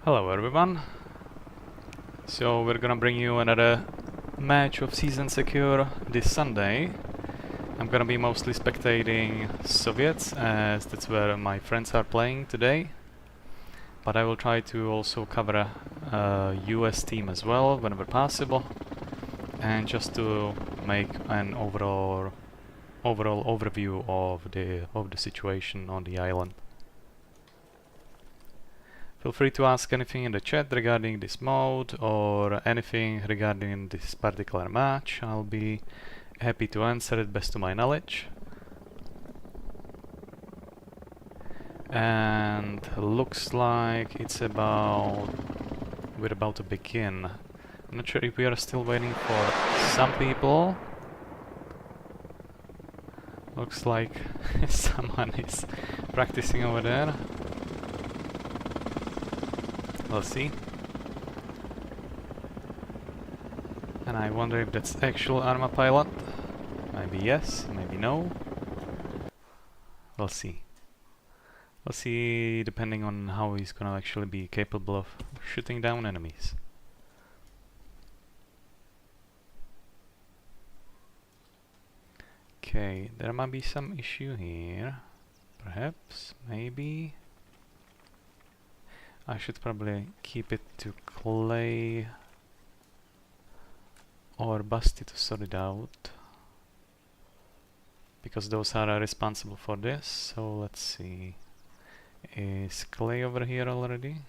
Hello everyone. So we're gonna bring you another match of Season Secure this Sunday. I'm gonna be mostly spectating Soviets as that's where my friends are playing today. But I will try to also cover a US team as well whenever possible. And just to make an overall overview of the situation on the island. Feel free to ask anything in the chat regarding this mode or anything regarding this particular match. I'll be happy to answer it best to my knowledge. And looks like we're about to begin. I'm not sure if we are still waiting for some people. Looks like someone is practicing over there. We'll see. And I wonder if that's actual ArmA pilot. Maybe yes, maybe no. We'll see. We'll see depending on how he's gonna actually be capable of shooting down enemies. Okay, there might be some issue here. Perhaps, maybe. I should probably keep it to Clay or Basti to sort it out, because those are responsible for this. So let's see, is Clay over here already?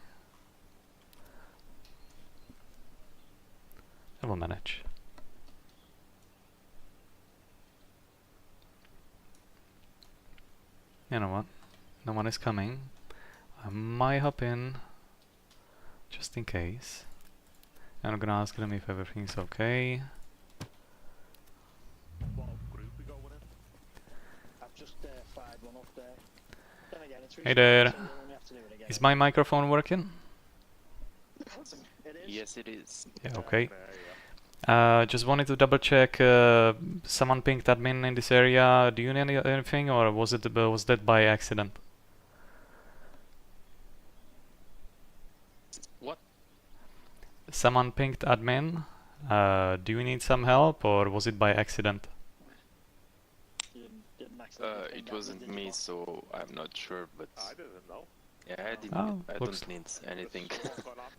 I will manage. You know what, no one is coming. I might hop in just in case. And I'm gonna ask them if everything's okay. Hey there. Is my microphone working? Yes, it is. Yeah, okay. Just wanted to double check. Someone pinged admin in this area. Do you need anything, or was that by accident? What? Someone pinged admin. Do you need some help, or was it by accident? It wasn't me, so I'm not sure, but I didn't know. yeah, I don't need anything.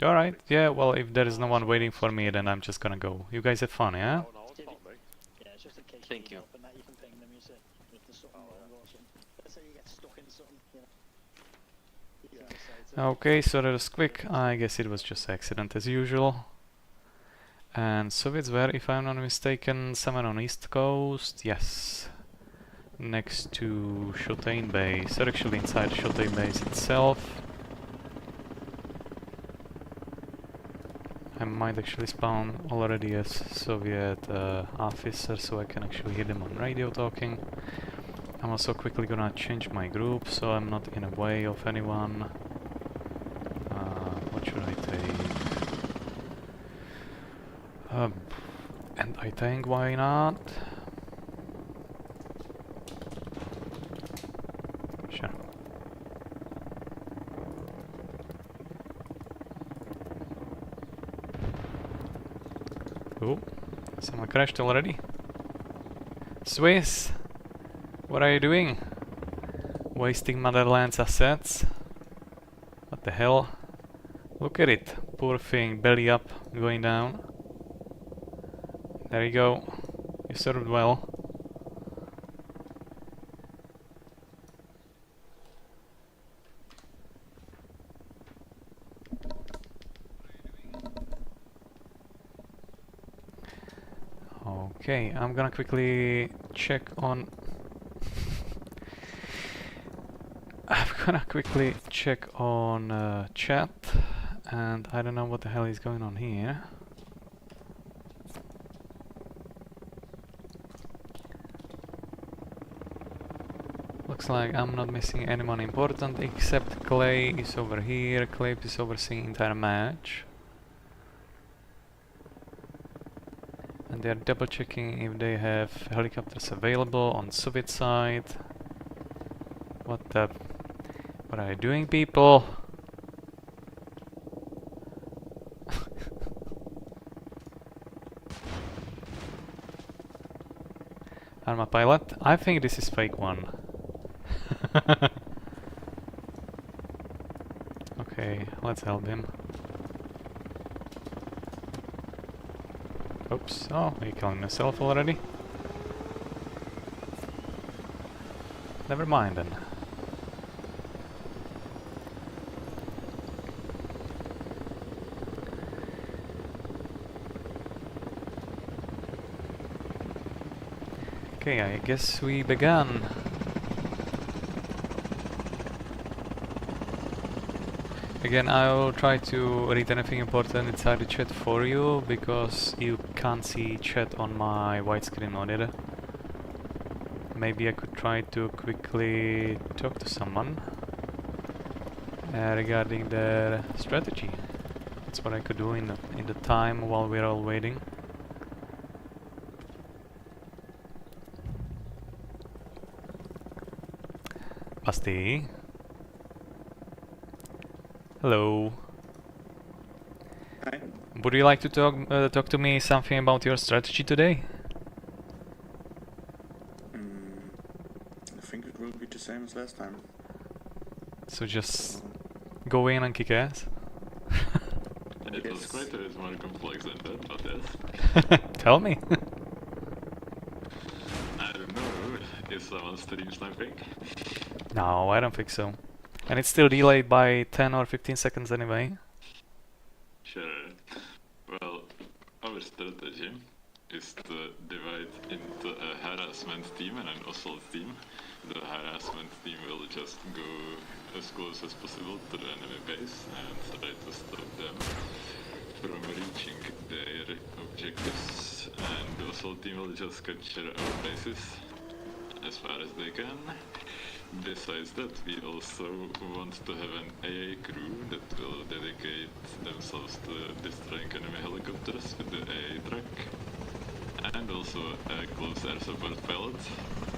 Alright, yeah, well, if there is no one waiting for me, then I'm just gonna go. You guys have fun, yeah? No, it's not me. Thank you. Okay, so that was quick. I guess it was just accident as usual. And Soviets were, if I'm not mistaken, somewhere on East Coast. Yes. Next to Shotain Base, or actually inside Shotain Base itself. I might actually spawn already as Soviet officer, so I can actually hear them on radio talking. I'm also quickly gonna change my group, so I'm not in the way of anyone. What should I take? And I think, why not? Sure. Oh, someone crashed already. Swiss, what are you doing? Wasting motherland's assets? What the hell? Look at it, poor thing, belly up, going down. There you go, you served well. Okay, I'm gonna quickly check on... chat, and I don't know what the hell is going on here. Looks like I'm not missing anyone important except Clay is over here. Clay is overseeing entire match. And they're double checking if they have helicopters available on Soviet side. What are you doing, people? ArmA pilot. I think this is fake one. Okay, let's help him. Oops. Oh, he killing himself already? Never mind then. Okay, I guess we began. Again, I will try to read anything important inside the chat for you, because you can't see chat on my widescreen monitor. Maybe I could try to quickly talk to someone regarding their strategy. That's what I could do in the time while we're all waiting. Basti. Hello. Hi. Would you like to talk to me something about your strategy today? I think it will be the same as last time. So just go in and kick ass? It was Yes. quite a bit more complex than that, but yes. Tell me. I don't know if someone stream sniping. No, I don't think so. And it's still delayed by 10 or 15 seconds anyway. Sure. Well, our strategy is to divide into a harassment team and an assault team. The harassment team will just go as close as possible to the enemy base and try to stop them from reaching their objectives. And the assault team will just capture our bases as far as they can. Besides that, we also want to have an AA crew that will dedicate themselves to destroying enemy helicopters with the AA truck. And also a close air support pilot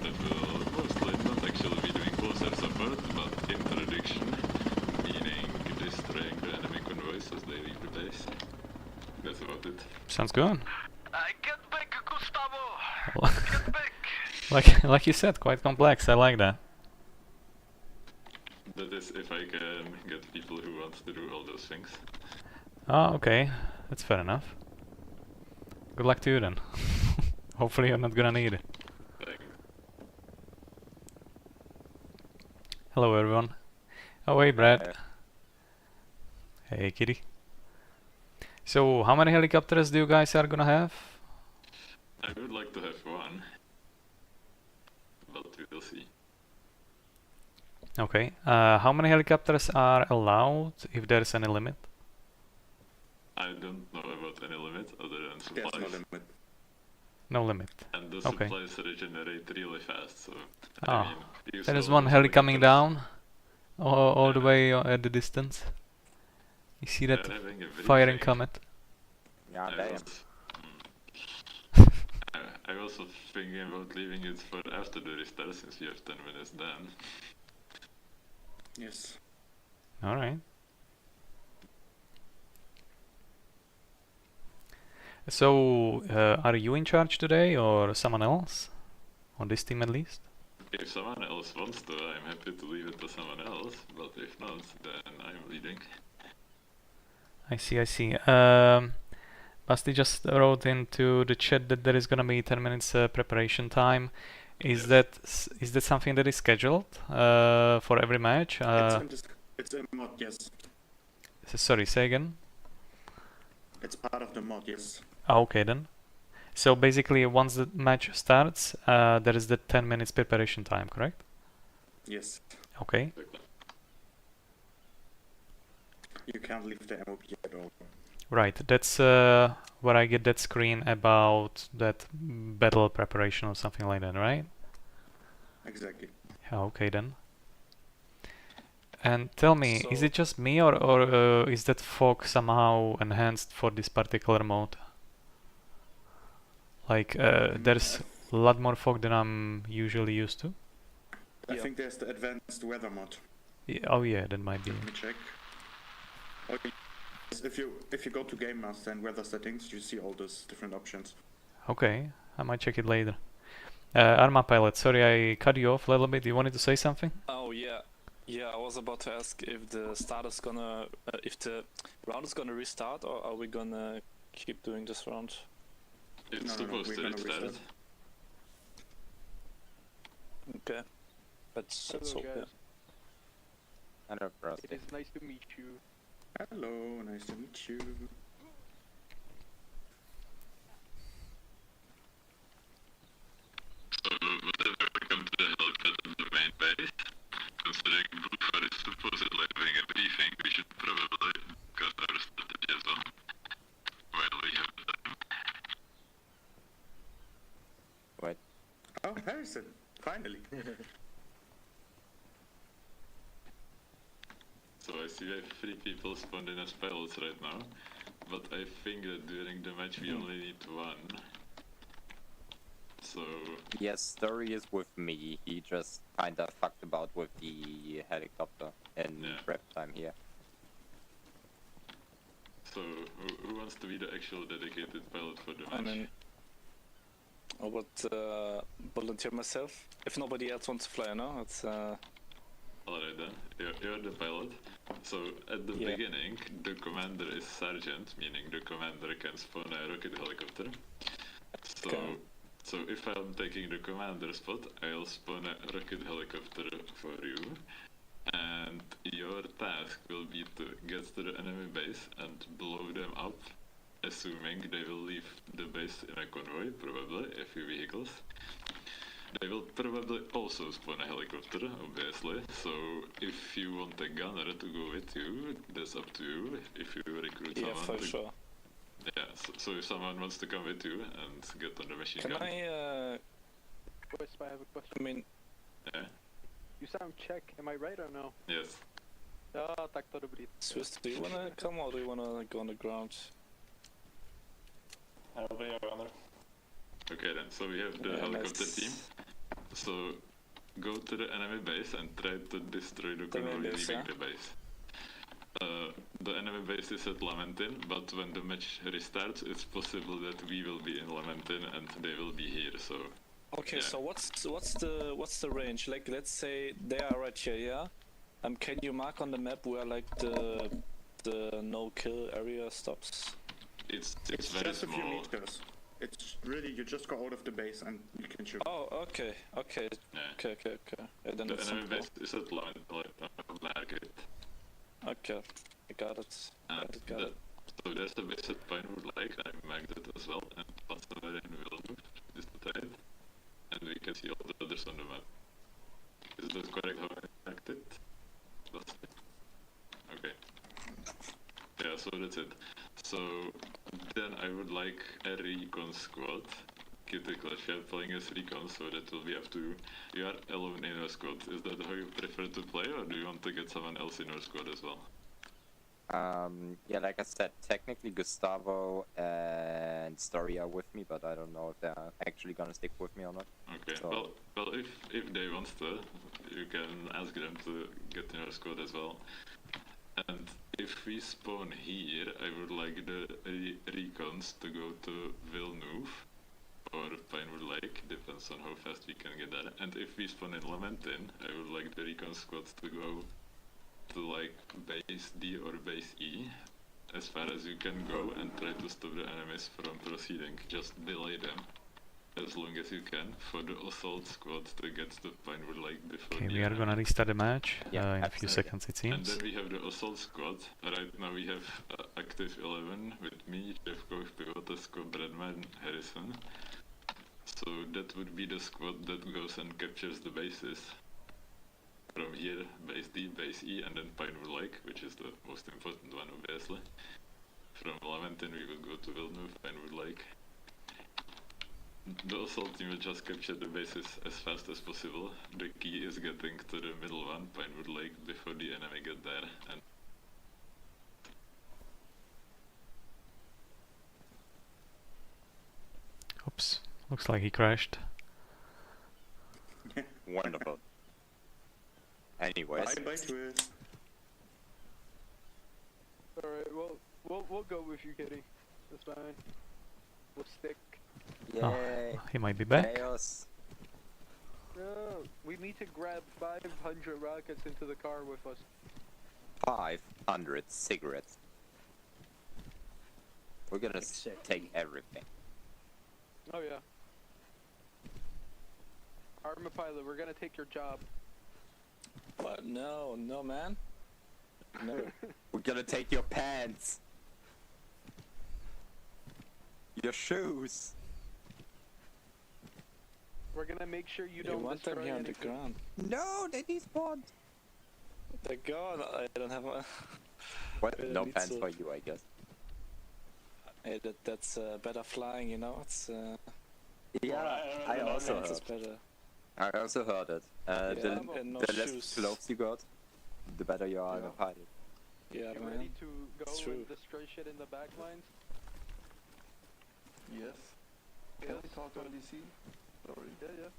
that will mostly not actually be doing close air support, but interdiction, meaning destroying the enemy convoys as they leave the base. That's about it. Sounds good. Get back, Gustavo! Get back! Like you said, quite complex. I like that. That is if I can get people who want to do all those things. Oh, okay. That's fair enough. Good luck to you then. Hopefully you're not gonna need it. Hello everyone. Oh hey Brad. Hey kitty. So how many helicopters do you guys are gonna have? I would like to have one, but we will see. Okay. How many helicopters are allowed, if there's any limit? I don't know about any limit other than There's supplies. no limit. No limit. And the Okay. supplies regenerate really fast, so Ah, I mean, use there is all one those heli coming helicopters. down, all the way at the distance. You see that They're having a very firing strange- comet? Yeah, I damn. was, I was also thinking about leaving it for after the restart since we have 10 minutes then. Yes. All right. So, are you in charge today, or someone else? On this team at least? If someone else wants to, I'm happy to leave it to someone else, but if not, then I'm leading. I see, I see. Basti just wrote into the chat that there is gonna be 10 minutes preparation time. Is Yes. that something that is scheduled for every match? It's a mod, yes. Sorry, say again? It's part of the mod, yes. Ah, okay then. So basically, once the match starts, there is the 10 minutes preparation time, correct? Yes. Okay. You can't leave the MOP at all. Right, that's where I get that screen about that battle preparation or something like that, right? Exactly. Yeah, okay then. And tell me, is So- it just me, or is that fog somehow enhanced for this particular mode? Like, there's a lot more fog than I'm usually used to. I Yeah. think there's the advanced weather mod. Oh yeah, that might be. Let me check. Oh, yes, if you go to Game Master and weather settings, you see all those different options. Okay, I might check it later. ArmA pilot, sorry I cut you off a little bit. You wanted to say something? Oh yeah, yeah. I was about to ask if the start is gonna, if the round is gonna restart, or are we gonna keep doing this round? It's No, supposed we're to gonna restart. restart. Okay, let's Hello, hope. guys. Hello, bro. It is nice to meet you. Hello, nice to meet you. So, whatever come to the help at the main base, considering Blue is supposedly having a briefing, we should probably cut our strategy as well. While we have time. Wait. Oh, Harrison, finally. So I see we have 3 people spawned in as pilots right now, but I think that during the match we only need 1. So, Yes, Story is with me. He just kinda fucked about with the helicopter in Yeah. prep time here. so who wants to be the actual dedicated pilot for the match? I mean, I would volunteer myself if nobody else wants to fly. No, it's Alright then, you're the pilot. So at the Yeah. beginning, the commander is sergeant, meaning the commander can spawn a rocket helicopter. So, Okay. so if I'm taking the commander spot, I'll spawn a rocket helicopter for you. And your task will be to get to the enemy base and blow them up, assuming they will leave the base in a convoy, probably, a few vehicles. They will probably also spawn a helicopter, obviously, so if you want a gunner to go with you, that's up to you, if you recruit yeah, someone for to... sure. Yeah, so if someone wants to come with you and get on the machine Can gun... I? Wisp, I have a question. I mean, Yeah, You sound Czech, am I right or no? yes. Ja, tak to dobrý. Swiss, do you wanna come or do you wanna go on the ground? I'll be your runner. Okay then, so we have the Yeah, helicopter let's- team. So go to the enemy base and try to destroy the enemy convoy base, leaving yeah? the base. The enemy base is at Lamentin, but when the match restarts, it's possible that we will be in Lamentin and they will be here. So Okay, Yeah. so what's the range? Like, let's say they are right here, yeah. Can you mark on the map where like the no kill area stops? it's It's very just a few small. meters. It's really, you just go out of the base and you can shoot. Oh, okay. Yeah. Okay. Yeah, then The it's enemy simple. base is at Lamentin, market. Okay, I got it. And Got it. so there's a base at Pinewood Lake. I marked it as well, and somewhere in Villeneuve is the tide, and we can see all the others on the map. Is that correct how I marked it? That's it. Okay. Yeah, so that's it. So then I would like a recon squad. Kitty Clash, you're playing as recon, so that will be up to you. You are alone in a squad. Is that how you prefer to play, or do you want to get someone else in your squad as well? Yeah, like I said, technically Gustavo and Story are with me, but I don't know if they're actually gonna stick with me or not. Okay, So- well, if they want to, you can ask them to get in your squad as well. And if we spawn here, I would like the recons to go to Villeneuve or Pinewood Lake, depends on how fast we can get there. And if we spawn in Lamentin, I would like the recon squads to go to like base D or base E, as far as you can go, and try to stop the enemies from proceeding. Just delay them as long as you can for the assault squad to get to Pinewood Lake before Okay, the we are enemy. gonna restart the match Yeah, in a few absolutely. seconds it And seems. then we have the assault squad. Right now we have active 11 with me, Jeffko, Pivotesko, Bradman, Harrison. So that would be the squad that goes and captures the bases. From here, base D, base E, and then Pinewood Lake, which is the most important one obviously. From Lamentin we would go to Villeneuve, Pinewood Lake. The assault team will just capture the bases as fast as possible. The key is getting to the middle one, Pinewood Lake, before the enemy get there. And Oops, looks like he crashed. Wonderful. Anyways, Bye twist. Alright, we'll go with you, Kitty. That's fine. We'll stick. yay, He might be back. chaos. We need to grab 500 rockets into the car with us. 500 cigarettes. We're gonna take everything. Oh yeah. ArmA pilot, we're gonna take your job. What? No, no, man. No. We're gonna take your pants. Your shoes. We're gonna make sure you You don't want them destroy here on the anything. ground. No, they despawned. They're gone. I don't have a. What? Yeah, No me pants too. for you, I guess. Hey, that's better flying, you know. It's Yeah, I also pants is heard. better. I also heard it. Yeah, The and no the less shoes. clothes you got, the better you are in a pilot. Yeah, You man. ready to go It's true. and destroy shit in the back lines? Yes. Can Yes. we talk on DC? Sorry. Yeah, yeah.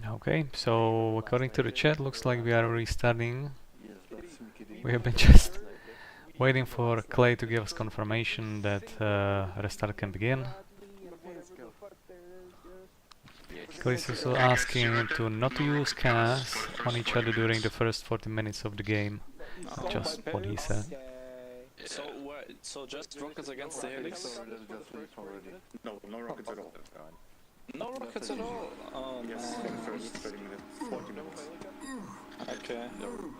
Okay, so according to the chat, looks like we are restarting. Yes, that's me kidding. We have been just waiting for Clay to give us confirmation that restart can begin. Clay is also asking to not use cars on each other during the first 40 minutes of the game. Just what he said. So so just rockets against the helix. Sorry, that's just leave already. No, no rockets at all. No rockets at all. Oh Yes, for the man. first 30 minutes, 40 minutes. Okay.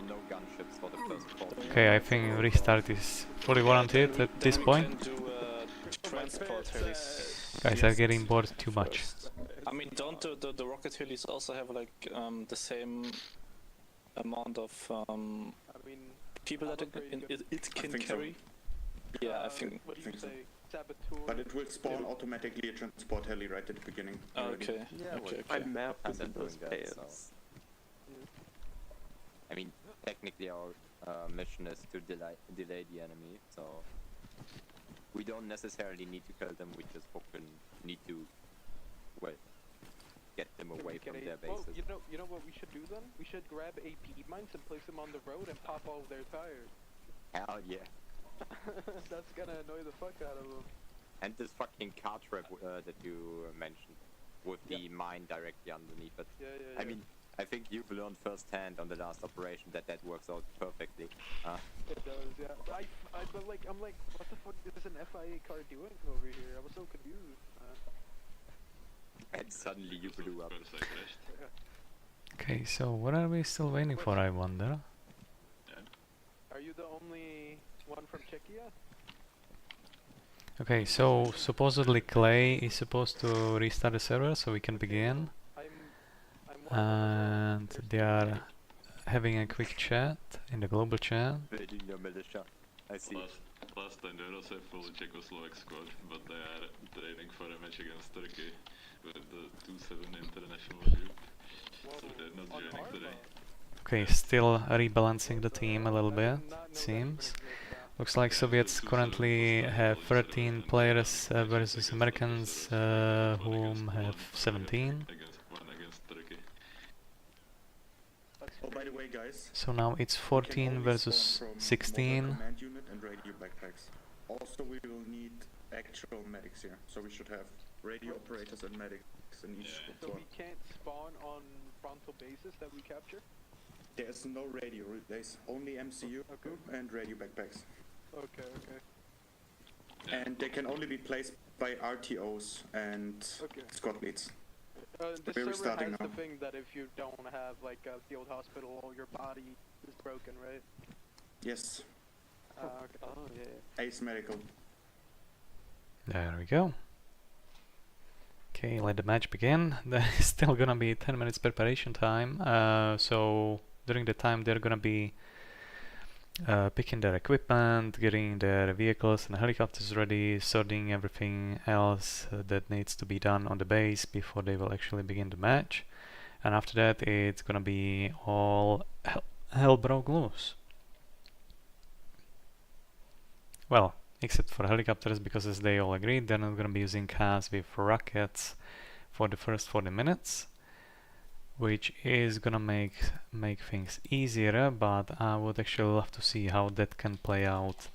No gunships for the first 4 Okay, I think restart is fully warranted at this point. Then we can do transport helix. Guys are getting bored too much. first. I mean, don't the rocket helis also have like the same amount of I mean, people that I'm afraid it can think so. carry? Yeah, I think. What do you think so. say? Saboteur. But it will spawn automatically a transport heli right at the beginning. already. Okay. Yeah, okay. well, Okay. map is in those pants. I mean, technically our mission is to delay the enemy, so we don't necessarily need to kill them. We just fucking need to, well, get them away from their Well, bases. you know what we should do then? We should grab AP mines and place them on the road and pop all of their tires. Hell yeah! That's gonna annoy the fuck out of them. And this fucking car trap that you mentioned, with the mine directly underneath it. Yeah, yeah, yeah. I mean, I think you've learned firsthand on the last operation that works out perfectly. It does, yeah. But like, I'm like, what the fuck is an FIA car doing over here? I was so confused. And suddenly you blew up. Of course, I crashed. Okay, so what are we still waiting for, I wonder? Are you the only one from Czechia? Okay, so supposedly Clay is supposed to restart the server so we can begin. I'm one And they are having a quick chat in the global chat. Building your militia. I see. Last time they also have full Czechoslovak squad, but they are training for a match against Turkey with the 2-7 international group. So they're not on joining ArmA. today. Okay, still rebalancing the team a little I bit, did not know it that seems. existed, Looks like Soviets currently have 13 players versus Americans, whom have 17. Against Turkey. Oh, by the way, guys. So now it's we can 14 only versus spawn from 16. mobile command unit and radio backpacks. Also, we will need actual medics here, so we should have radio operators and medics in each So squad. we can't spawn on frontal bases that we capture? There's no radio, there's only MCU and radio backpacks. Okay, okay. And they can only be placed by RTOs and Okay. squad leads. This We're server restarting has now. the thing that if you don't have like a field hospital, all your body is broken, right? Yes, Okay. Oh yeah. Ace Medical. There we go. Okay, let the match begin. There's still gonna be 10 minutes preparation time, so during the time they're gonna be picking their equipment, getting their vehicles and helicopters ready, sorting everything else that needs to be done on the base before they will actually begin the match. And after that it's gonna be all hell broke loose. Well, except for helicopters, because as they all agreed, they're not gonna be using cars with rockets for the first 40 minutes. which is gonna make things easier, but I would actually love to see how that can play out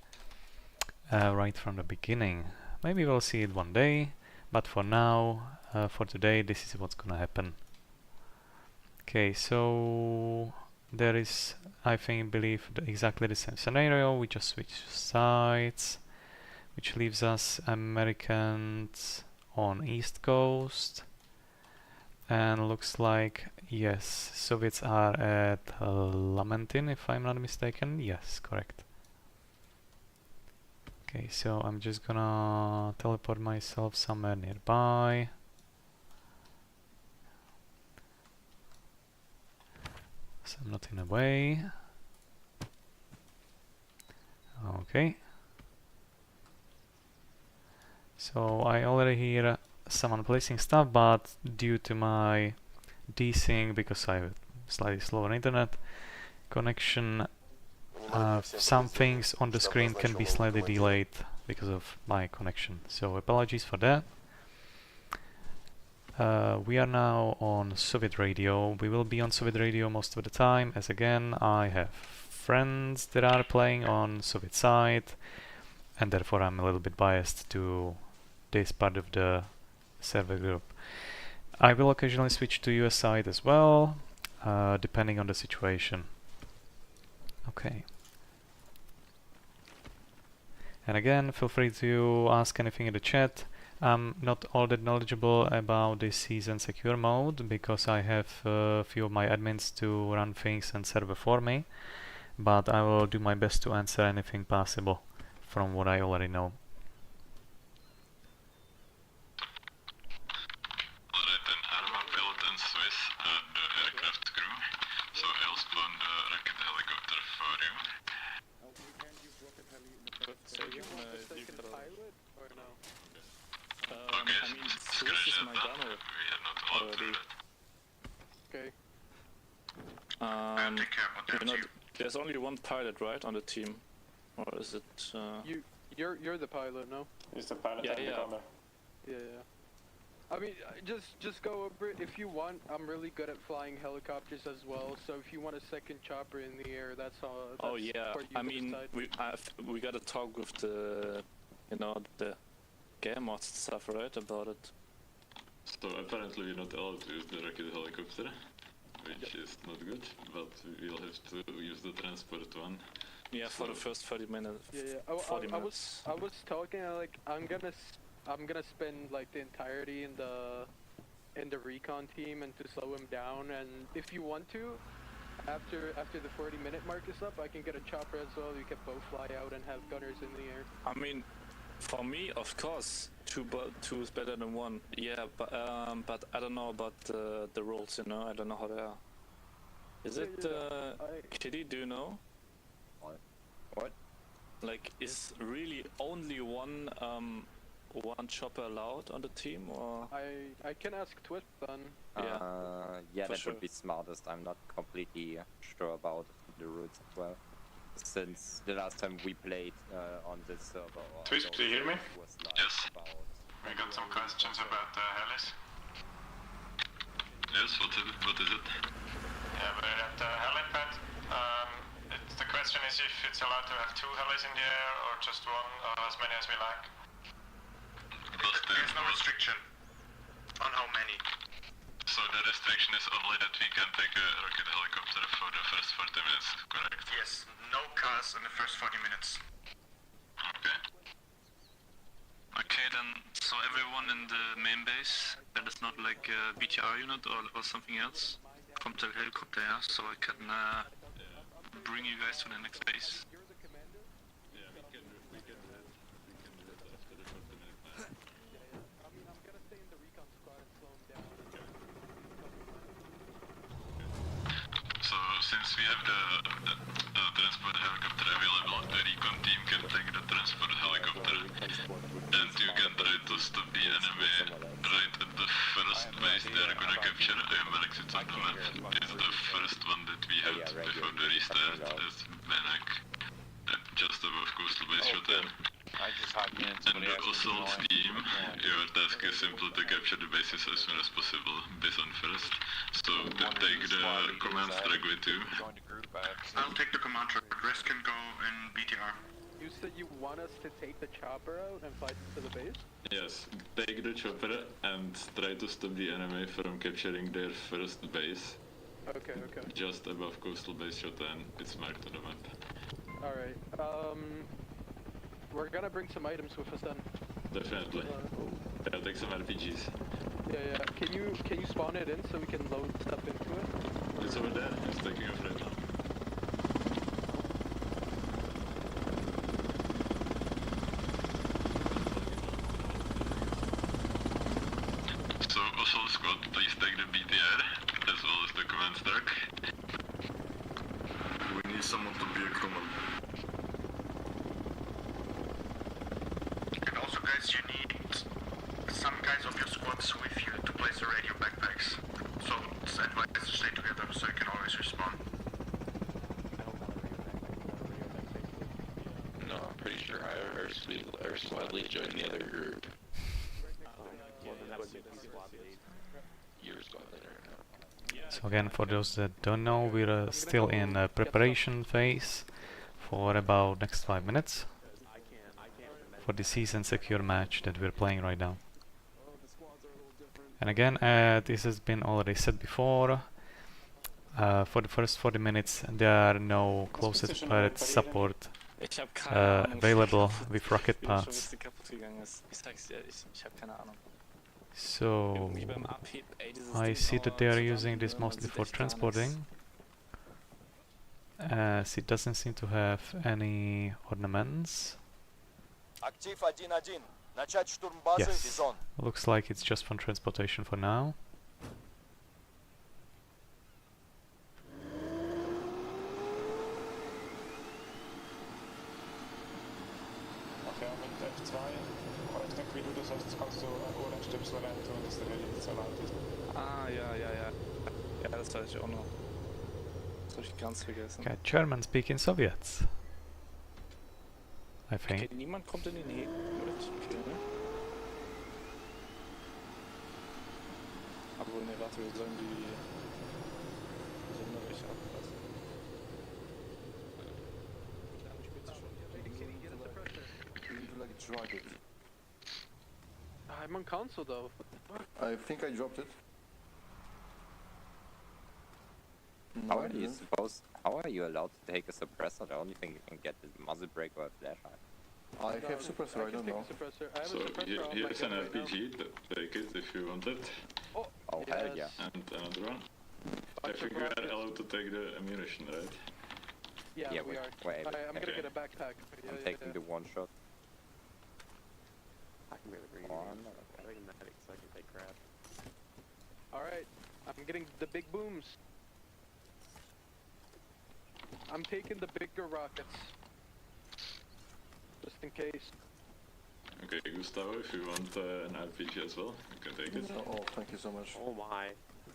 right from the beginning. Maybe we'll see it one day, but for now, for today, this is what's gonna happen. Okay, so there is, I believe exactly the same scenario. We just switch sides, which leaves us Americans on East Coast, and looks like, yes, Soviets are at Lamentin, if I'm not mistaken. Yes, correct. Okay, so I'm just gonna teleport myself somewhere nearby. So I'm not in the way. Okay. So I already hear someone placing stuff, but due to my desync, because I have slightly slower internet connection, some things on the screen can be slightly delayed because of my connection. So apologies for that. We are now on Soviet radio. We will be on Soviet radio most of the time, as again I have friends that are playing on Soviet side, and therefore I'm a little bit biased to this part of the server group. I will occasionally switch to US side as well, depending on the situation. Okay. And again, feel free to ask anything in the chat. I'm not all that knowledgeable about this season secure mode because I have a few of my admins to run things and server for me, but I will do my best to answer anything possible from what I already know. Alright, then ArmA pilot and Swiss the aircraft crew, so I'll spawn the rocket helicopter for you. So you can Second pilot or no? Okay, I mean, scratch Swiss is that my done. gunner We are not allowed to do already. Okay. You know, there's only one pilot, right, on the team, or is it? You're the pilot, no? He's the pilot Yeah, and the yeah. gunner. Yeah. I mean, just go over it if you want. I'm really good at flying helicopters as well. So if you want a second chopper in the air, that's all. Oh yeah, for you I to mean, decide. we gotta talk with the, you know, the game mods stuff, right, about it. So apparently we're not allowed to use the rocket helicopter, which is not good, but we'll have to use the transport one. Yeah, for the first 30 minutes. Yeah. 40 I minutes. was talking like I'm gonna spend like the entirety in the recon team and to slow him down. And if you want to, after the 40-minute mark is up, I can get a chopper as well. You can both fly out and have gunners in the air. I mean, for me, of course, two is better than one. Yeah, but I don't know about the roles. You know, I don't know how they are. Is it Kitty? Do you know? What? Like, is really only one chopper allowed on the team, or? I can ask Twist then. Yeah, that sure. would be smartest. I'm not completely sure about the rules as well. Since the last time we played on this server, Twist, do you hear me? was like Yes. about We got some questions about the helis. Yes, what is it? Yeah, we're at the helipad. The question is if it's allowed to have 2 helis in the air or just one, or as many as we like. There's no restriction on how many. So the restriction is only that we can take a rocket helicopter for the first 40 minutes, correct? Yes, no cars in the first 40 minutes. Okay. Okay, then, so everyone in the main base, that is not like a BTR unit or something else, from the helicopter, yeah? So I can bring you guys to the next base. Yeah, we can do that after the 40 minutes. I mean, I'm gonna stay in the recon squad and slow him down. So since we have the transport helicopter available, the recon team can take the transport helicopter and you can try to stop the enemy right at the first base they are gonna capture. Alex, it's on the map. It's the first one that we had before the restart. That's Benek. And just above coastal base shot in. I just hopped in. And the assault team Your task is simply to capture the bases as soon as possible, base on first. So take the command track with you. I'll take the command track. Rest can go in BTR. You said you want us to take the chopper out and fly to the base? Yes, take the chopper and try to stop the enemy from capturing their first base. Okay, okay. Just above coastal base shot, and it's marked on the map. Alright, we're gonna bring some items with us then. Definitely. Yeah, take some RPGs. Yeah, can you spawn it in so we can load stuff into it? It's over there, it's taking off right now. So, assault squad, please take the BTR, as well as the command stack. We need someone to be a crewman. And also guys, you need some guys of your squads with you to place the radio backpacks. So it's advised to stay together so you can always respawn. No, I'm pretty sure our squad lead joined the other group. Your squad leader. So again, for those that don't know, we're still in a preparation phase for about next 5 minutes for the season secure match that we're playing right now. And again, this has been already said before, for the first 40 minutes there are no closest pirate support available with rocket paths. So I see that they are using this mostly for transporting, as it doesn't seem to have any ornaments. Yes, looks like it's just for transportation for now. Okay, mit F2. Ich denke, wie du das hast, kannst du ohne Stöpsel rein tun, dass der Relais nicht so laut ist. Ah, ja. Ja, das weiß ich auch noch. Das habe ich ganz vergessen. Okay, German speaking Soviets, I think. Okay, niemand kommt in die Nähe. Okay, ne? Aber ne, warte, wir sollen die Sonderrechte abpassen. Drop it. I'm on console though. I think I dropped it. No, How I are you didn't. supposed? How are you allowed to take a suppressor? The only thing you can get is muzzle brake or a flashlight. I have suppressor, I don't know. Suppressor. I have So a suppressor on my here's an gun right now. RPG, take it if you want it. Oh, Oh hell yeah! And another one. I Bunch think of we are rockets. allowed to take the ammunition, right? Yeah, Yeah, we are. wait, I'm gonna okay. get a backpack. Yeah, I'm yeah, taking yeah. the one shot. I can barely bring Oh, it. I'm not I think medic so I can take crap. Alright, I'm getting the big booms. I'm taking the bigger rockets. Just in case. Okay, Gustavo, if you want an RPG as well, you can take it. Oh, thank you so much. Oh my.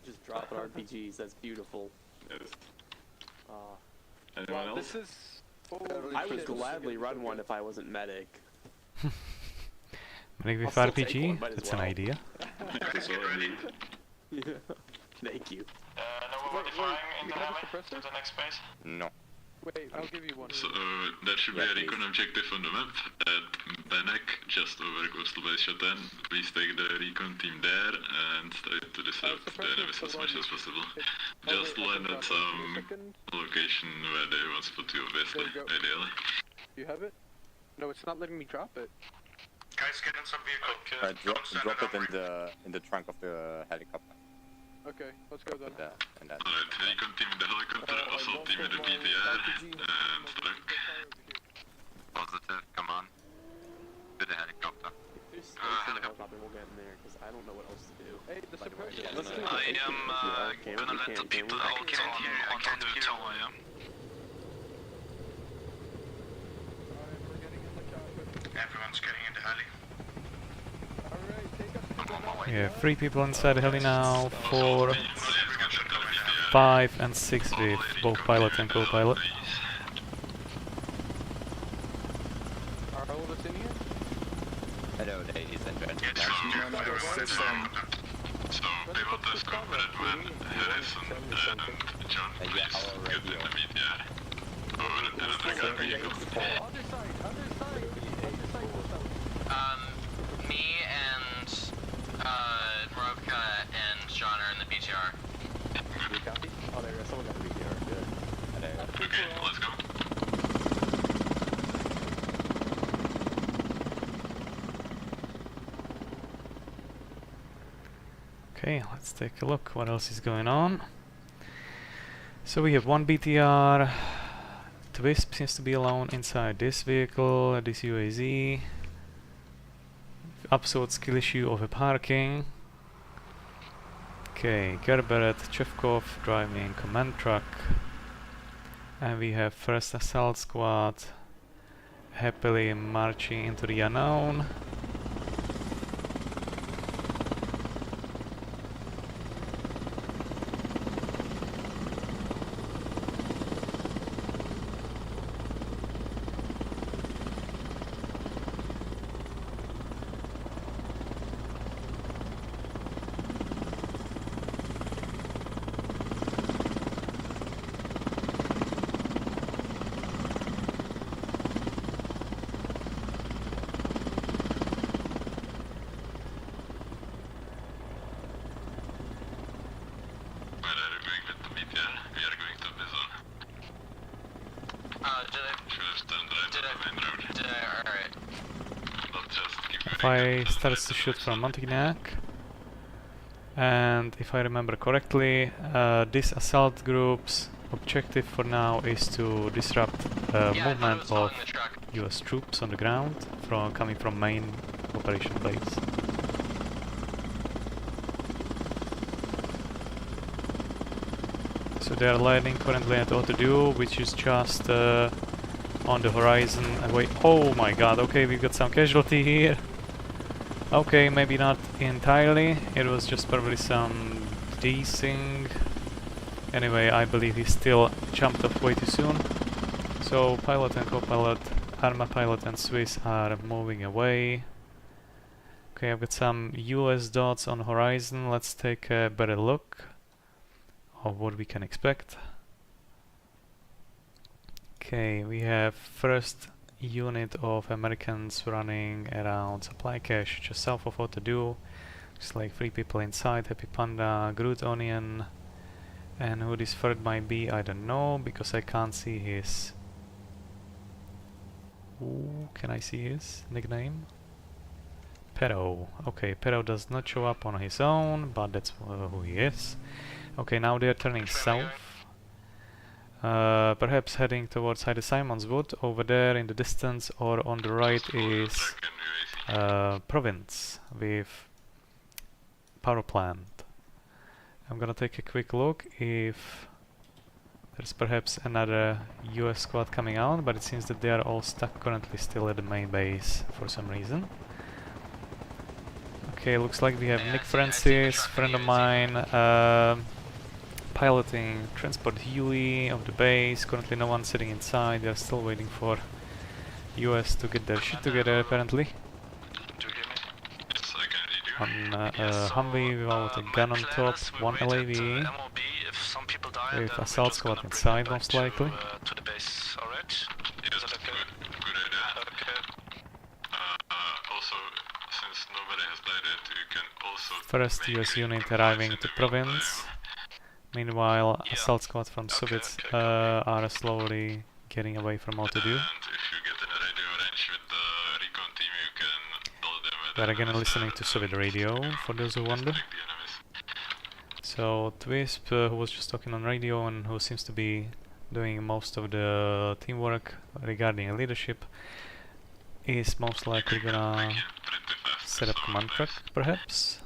Just dropping RPGs, that's beautiful. Yes. Uh, Anyone Wow, else? this is... Oh, I would shit. gladly run one if I wasn't medic. Medic with I'll still take RPG? one, might as That's an well. idea. That's all I need. Yeah. Thank you. Nobody flying in you the have a heli suppressor? to the next base? No. Wait, I'll give you one. So there should be Yeah, a recon please. objective on the map at Benek, just over coastal base Shotan. Please take the recon team there and try to disrupt the enemies as much as possible. Just land at some location where they want to put you, obviously, There you go. ideally. You have it? No, it's not letting me drop it. Guys, get in some vehicle. Drop it in the trunk of the helicopter. Okay, let's go then. Put that and then. Alright, recon team in the helicopter, assault team in the BTR, and truck. Positive, come on. To the helicopter. If there's helicopter, we'll get in there, because I don't know what else to do. Hey, the By the way. suppressor. Let's do I it. am gonna let the people out on the tower, yeah? Alright, we're getting in the chopper. Everyone's getting in the heli. Alright, take us to the north. We have 3 people inside the heli now, 4, 5 and 6 with both pilot and co-pilot. Are all of us in here? Hello, ladies and gentlemen. So pivot has covered when Harrison and John please get in the meteor. Or another guy vehicle. Me and Robka and John are in the BTR. Oh, there is someone got a BTR. Good. Okay, let's go. Okay, let's take a look what else is going on. So we have one BTR. Twisp seems to be alone inside this vehicle, this UAZ. Absolute skill issue of a parking. Okay, Gerberet, Chevkov driving command truck. And we have first assault squad happily marching into the unknown. If I start to shoot from Montignac, and if I remember correctly, this assault group's objective for now is to disrupt movement of US troops on the ground coming from main operation base. So they are landing currently at Auto-Duo, which is just on the horizon. Wait, oh my god, okay, we've got some casualty here. Okay, maybe not entirely, it was just probably some desing. Anyway, I believe he still jumped off way too soon. So pilot and co-pilot, ArmA pilot and Swiss are moving away. Okay, I've got some US dots on horizon. Let's take a better look of what we can expect. Okay, we have first unit of Americans running around supply cache just south of Auto-Duo. Looks like 3 people inside, Happy Panda, Groot Onion, and who this third might be, I don't know, because I can't see his... Ooh, can I see his nickname? Pero. Okay, Pero does not show up on his own, but that's who he is. Okay, now they are turning south. Perhaps heading towards either Simons Wood over there in the distance, or on the right is Province with power plant. I'm gonna take a quick look if there's perhaps another US squad coming out, but it seems that they are all stuck currently still at the main base for some reason. Okay, looks like we have Nick Francis, friend of mine, piloting transport Huey of the base. Currently no one sitting inside, they're still waiting for US to get their shit together apparently. On Humvee without a gun on top, one LAV with assault squad inside most likely. First US unit arriving to Province. Meanwhile, assault squad from Soviets are slowly getting away from Auto-Duo. We are again listening to Soviet radio, for those who wonder. So Twisp, who was just talking on radio and who seems to be doing most of the teamwork regarding leadership, is most likely gonna set up command truck, perhaps.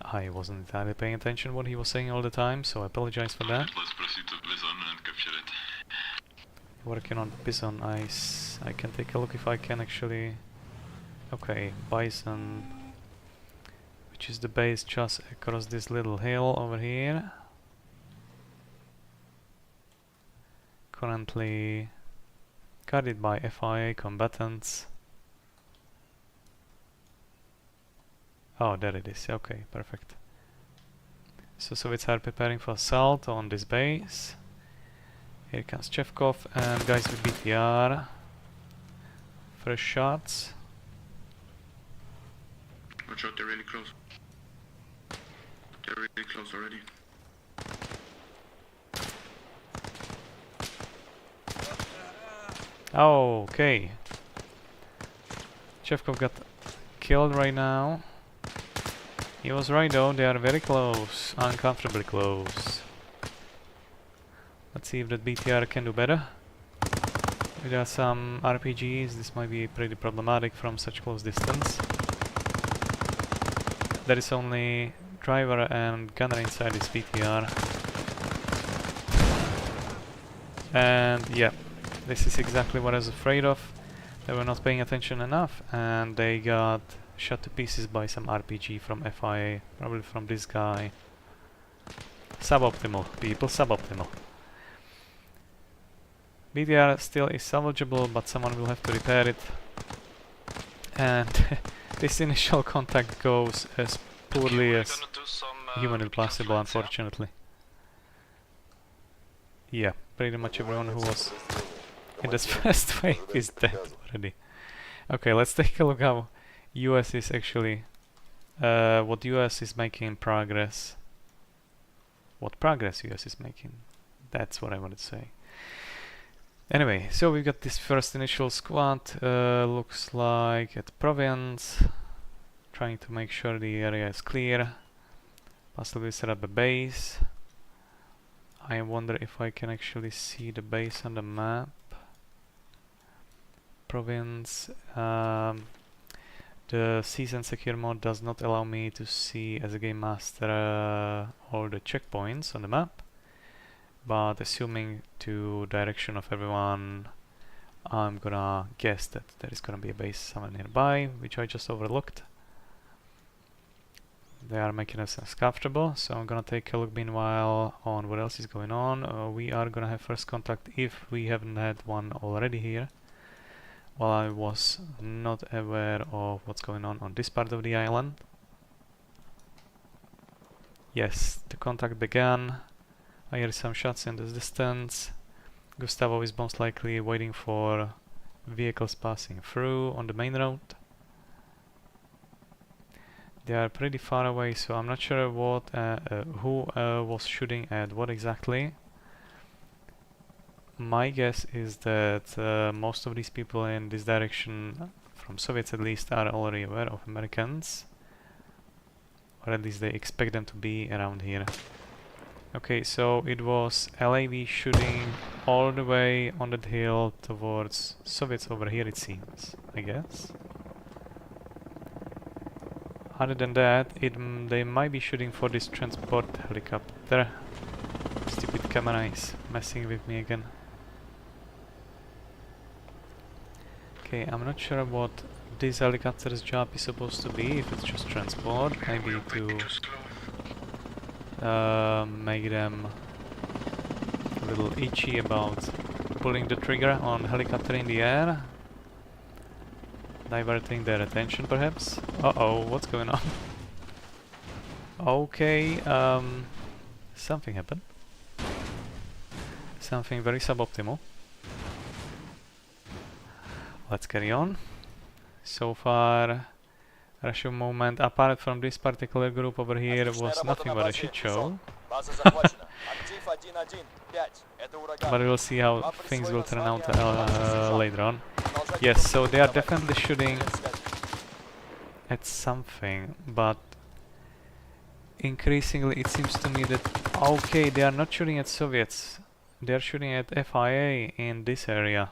I wasn't entirely paying attention what he was saying all the time, so I apologize for that. Let's proceed to Bison and capture it. Working on Bison, I can take a look if I can actually... Okay, Bison, which is the base just across this little hill over here. Currently guarded by FIA combatants. Oh, there it is. Okay, perfect. So Soviets are preparing for assault on this base. Here comes Chevkov and guys with BTR. First shots. Watch out, they're really close. They're really close already. Oh, okay. Chevkov got killed right now. He was right though, they are very close, uncomfortably close. Let's see if that BTR can do better. We got some RPGs, this might be pretty problematic from such close distance. There is only driver and gunner inside this BTR. And yeah, this is exactly what I was afraid of. They were not paying attention enough and they got shot to pieces by some RPG from FIA, probably from this guy. Suboptimal, people, suboptimal. BTR still is salvageable, but someone will have to repair it. And this initial contact goes as poorly as humanly possible, unfortunately. Yeah, pretty much everyone who was in this first wave is dead already. Okay, let's take a look how US is actually... what US is making in progress. What progress US is making. That's what I wanted to say. Anyway, so we got this first initial squad. Looks like at province. Trying to make sure the area is clear. Possibly set up a base. I wonder if I can actually see the base on the map. Province. The season secure mode does not allow me to see as a game master all the checkpoints on the map. But assuming to direction of everyone, I'm gonna guess that there is gonna be a base somewhere nearby, which I just overlooked. They are making us comfortable, so I'm gonna take a look meanwhile on what else is going on. We are gonna have first contact if we haven't had one already here. While I was not aware of what's going on this part of the island. Yes, the contact began. I hear some shots in the distance. Gustavo is most likely waiting for vehicles passing through on the main road. They are pretty far away, so I'm not sure what who was shooting at what exactly. My guess is that most of these people in this direction, from Soviets at least, are already aware of Americans. Or at least they expect them to be around here. Okay, so it was LAV shooting all the way on that hill towards Soviets over here, it seems, I guess. Other than that, they might be shooting for this transport helicopter. Stupid camera is messing with me again. Okay, I'm not sure what this helicopter's job is supposed to be, if it's just transport, maybe to make them a little itchy about pulling the trigger on helicopter in the air. Diverting their attention perhaps. Uh-oh, what's going on? Okay, something happened. Something very suboptimal. Let's carry on. So far, Russian movement, apart from this particular group over here, was nothing but a shit show. But we'll see how things will turn out later on. Yes, so they are definitely shooting at something, but increasingly it seems to me that, okay, they are not shooting at Soviets, they are shooting at FIA in this area.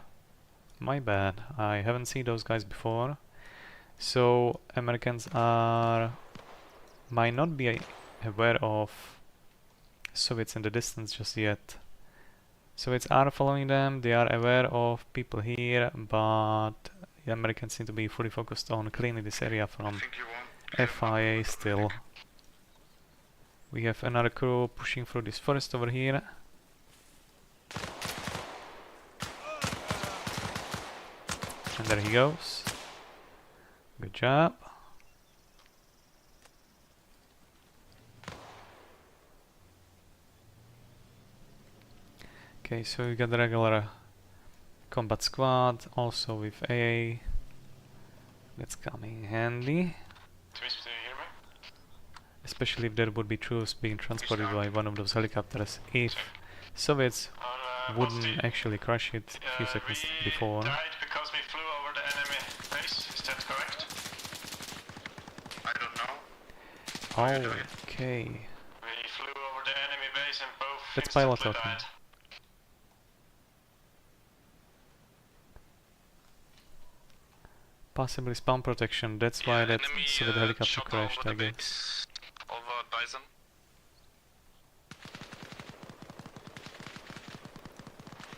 My bad, I haven't seen those guys before. So Americans might not be aware of Soviets in the distance just yet. Soviets are following them, they are aware of people here, but the Americans seem to be fully focused on cleaning this area from FIA still. We have another crew pushing through this forest over here. And there he goes. Good job. Okay, so we got the regular combat squad, also with AA. That's coming handy. Twist, do you hear me? Especially if there would be troops being transported by one of those helicopters. If Soviets wouldn't actually crush it a few seconds before. We died because we flew over the enemy base, is that correct? I don't know. Okay. We flew over the enemy base and both That's pilot instantly talking. died. Possibly spawn protection, that's why that Soviet helicopter crashed, I guess. Over Bison.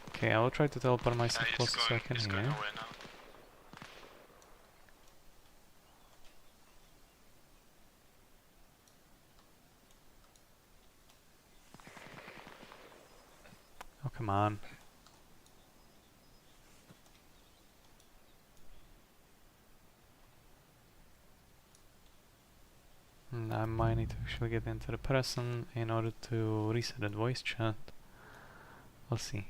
Okay, I'll try to teleport myself closer so I can hear. Oh, come on. I might need to actually get into the person in order to reset that voice chat. We'll see.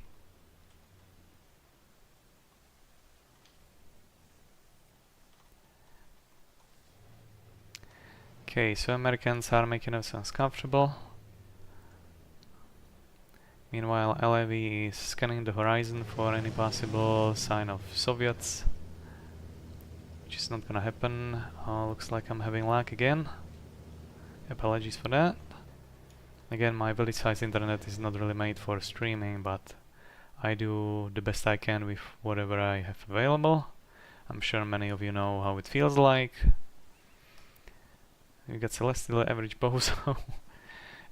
Okay, so Americans are making themselves comfortable. Meanwhile, LAV is scanning the horizon for any possible sign of Soviets, which is not gonna happen. Looks like I'm having lag again. Apologies for that. Again, my village-sized internet is not really made for streaming, but I do the best I can with whatever I have available. I'm sure many of you know how it feels like. We got Celestial average bozo,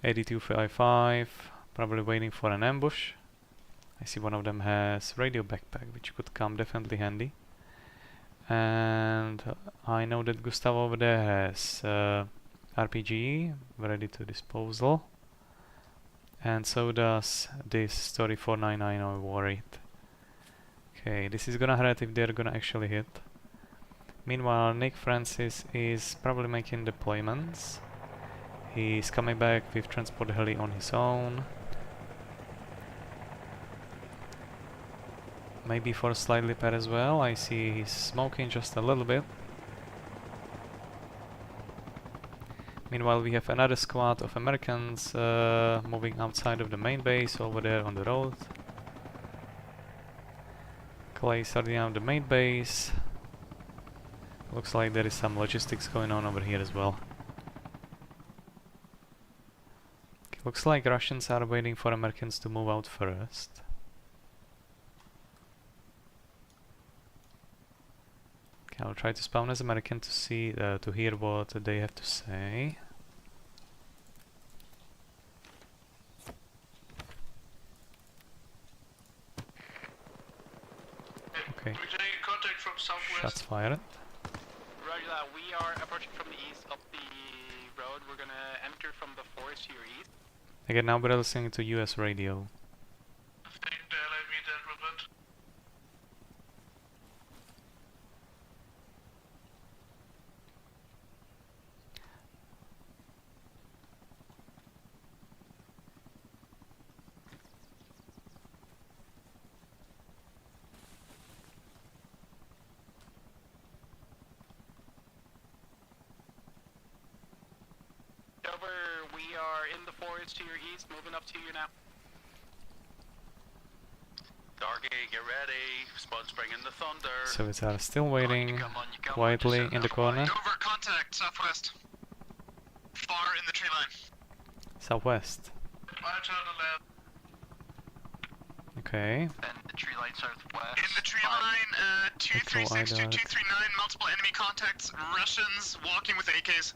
8255, probably waiting for an ambush. I see one of them has radio backpack, which could come definitely handy. And I know that Gustavo over there has RPG ready to disposal, and so does this story 4990 Worried. Okay, this is gonna hurt if they're gonna actually hit. Meanwhile, Nick Francis is probably making deployments. He's coming back with transport heli on his own. Maybe for a slight repair as well. I see he's smoking just a little bit. Meanwhile, we have another squad of Americans moving outside of the main base over there on the road. Clay starting out the main base. Looks like there is some logistics going on over here as well. Okay, looks like Russians are waiting for Americans to move out first. Okay, I'll try to spawn as American to see, to hear what they have to say. Okay. We're getting contact from southwest. Shots fired. Roger that. We are approaching from the east up the road. We're gonna enter from the forest to your east. Again, now we're listening to US radio. I think the LAV dealt with it. Over, we are in the forest to your east, moving up to you now. Darky, get ready. Spud's bringing the thunder. Soviets are still waiting quietly in the corner. Over, contact, southwest. Far in the tree line. Southwest. I turn the left. Okay. And the tree line southwest. In the tree line, 236 to 239, multiple enemy contacts, Russians walking with AKs.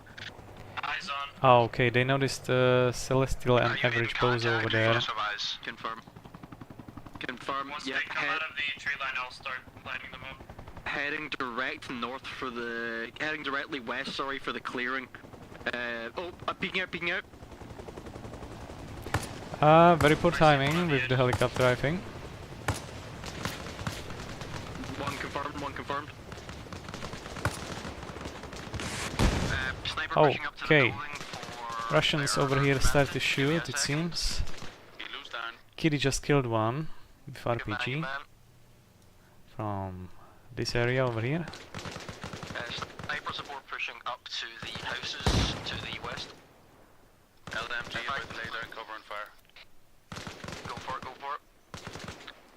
Eyes on. Oh, okay, they noticed Celestial and Average Bozo over there. Confirm. Confirm. Once they come out of the tree line, I'll start lining them up. Heading direct north for the... Heading directly west, sorry, for the clearing. Peeking out. Very poor timing with the helicopter, I think. One confirmed. Oh, okay. Russians over here start to shoot, it seems. Kitty just killed one with RPG from this area over here. Sniper support pushing up to the houses to the west. LMG about to lay down cover and fire. Go for it, go for it.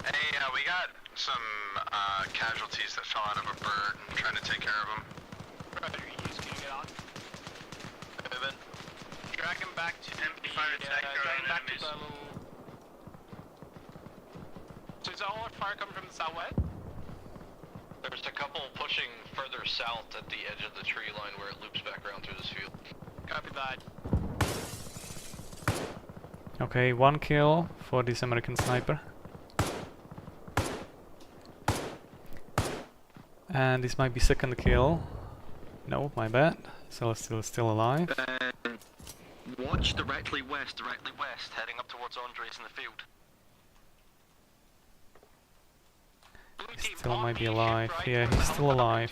Hey, we got some casualties that fell out of a bird and trying to take care of them. Brother, can you get on? Moving. Drag him back to MP. Drag him back to the little... So is that all our fire coming from the southwest? There's a couple pushing further south at the edge of the tree line where it loops back around through this field. Copy that. Okay, 1 kill for this American sniper. And this might be second kill. No, my bad. Celestial is still alive. Watch directly west, heading up towards Andres in the field. He still might be alive. Yeah, he's still alive.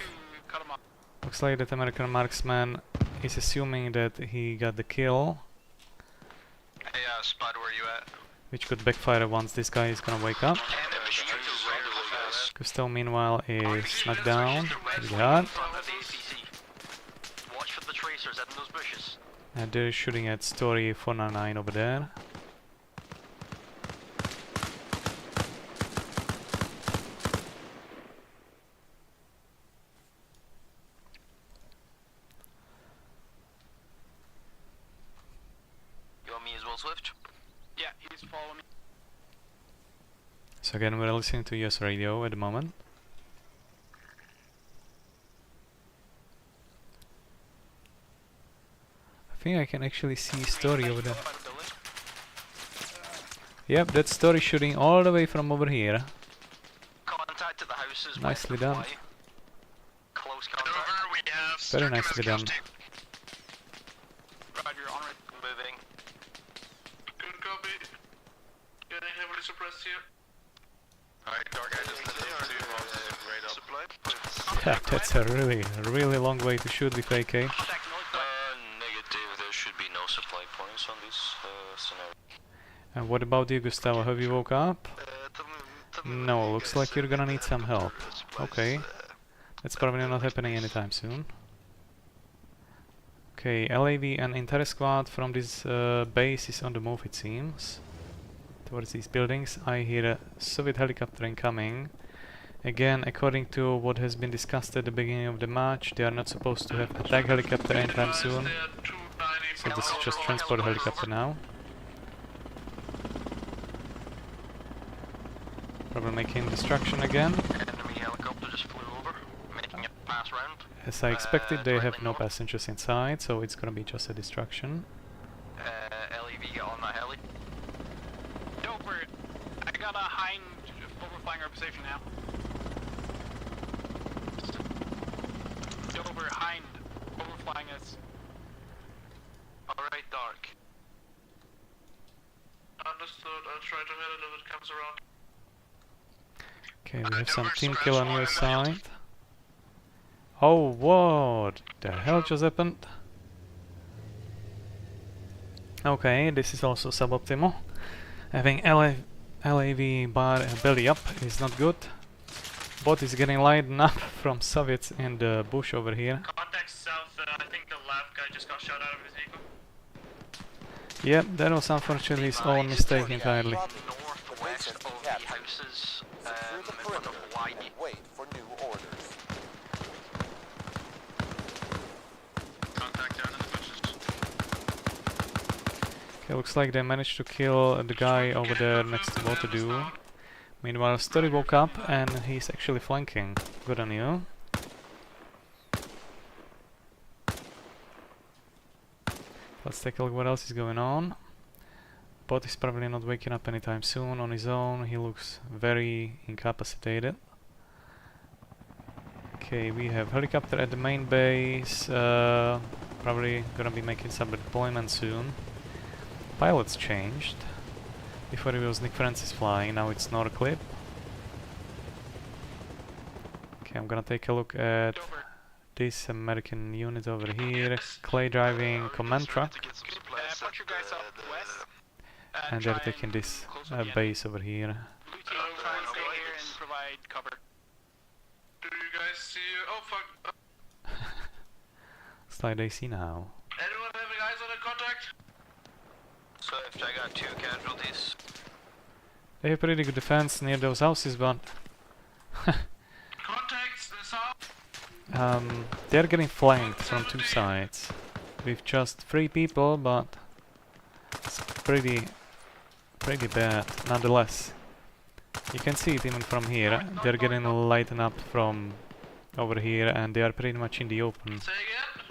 Looks like that American marksman is assuming that he got the kill, Hey, Spud, where you at? which could backfire once this guy is gonna wake up. Gusto meanwhile is knocked down pretty hard. Watch for the tracers in those bushes. And they're shooting at Story 499 over there. You want me as well, Swift? Yeah, he's following me. So again, we're listening to US radio at the moment. I think I can actually see Story over there. Yep, that Story shooting all the way from over here. Contact at the houses. Nicely done. Close contact. Over, we have Very nicely done. Roger, on it. Moving. Good copy. Getting heavily suppressed here. Alright, Dark Eye just headed up to radar supply. Yeah, that's a really long way to shoot with AK. Negative, there should be no supply points on this scenario. And what about you, Gustavo? Have you woke up? No, looks like you're gonna need some help. Okay. That's probably not happening anytime soon. Okay, LAV and entire squad from this base is on the move, it seems. Towards these buildings. I hear a Soviet helicopter incoming. Again, according to what has been discussed at the beginning of the match, they are not supposed to have attack helicopter anytime soon. So this is just transport helicopter now. Probably making destruction again. Enemy helicopter just flew over, making a pass round. As I expected, they have no passengers inside, so it's gonna be just a destruction. LEV, get on that heli. Doper, I got a Hind overflying our position now. Doper, Hind overflying us. Alright, Dark. Understood, I'll try to hit it if it comes around. Okay, we have some team kill on your side. Oh, what the hell just happened? Okay, this is also suboptimal. Having LAV bar belly up is not good. Bot is getting lightened up from Soviets in the bush over here. Contact south, I think the left guy just got shot out of his vehicle. Yep, that was unfortunately his own mistake entirely. Northwest of the houses, in front of Hawaii. Wait for new orders. Contact down in the bushes. Okay, looks like they managed to kill the guy over there next to what to do. Meanwhile, Story woke up and he's actually flanking. Good on you. Let's take a look what else is going on. Bot is probably not waking up anytime soon on his own. He looks very incapacitated. Okay, we have helicopter at the main base. Probably gonna be making some deployment soon. Pilots changed. Before it was Nick Francis flying, now it's Norclip. Okay, I'm gonna take a look at this American unit over here. Clay driving command truck. and they're taking this base over here. Try and stay here and provide cover. Do you guys see? Oh fuck! It's like they see now. Anyone having eyes on a contact? Swift, I got 2 casualties. They have pretty good defense near those houses, but Contacts, south. they're getting flanked from 2 sides with just 3 people, but it's pretty bad nonetheless. You can see it even from here. They're getting lightened up from over here, and they are pretty much in the open. Say again?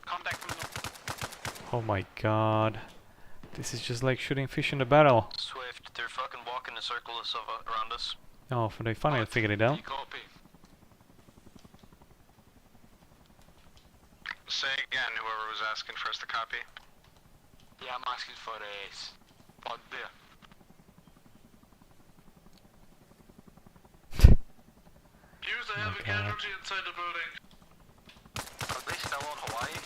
Contact from the... Oh my god. This is just like shooting fish in the barrel. Swift, they're fucking walking in circles around us. Oh, they finally figured it out. Copy. Say again, whoever was asking for us to copy. Yeah, I'm asking for a spot there. Use a heavy casualty inside the building. Are they still on Hawaii?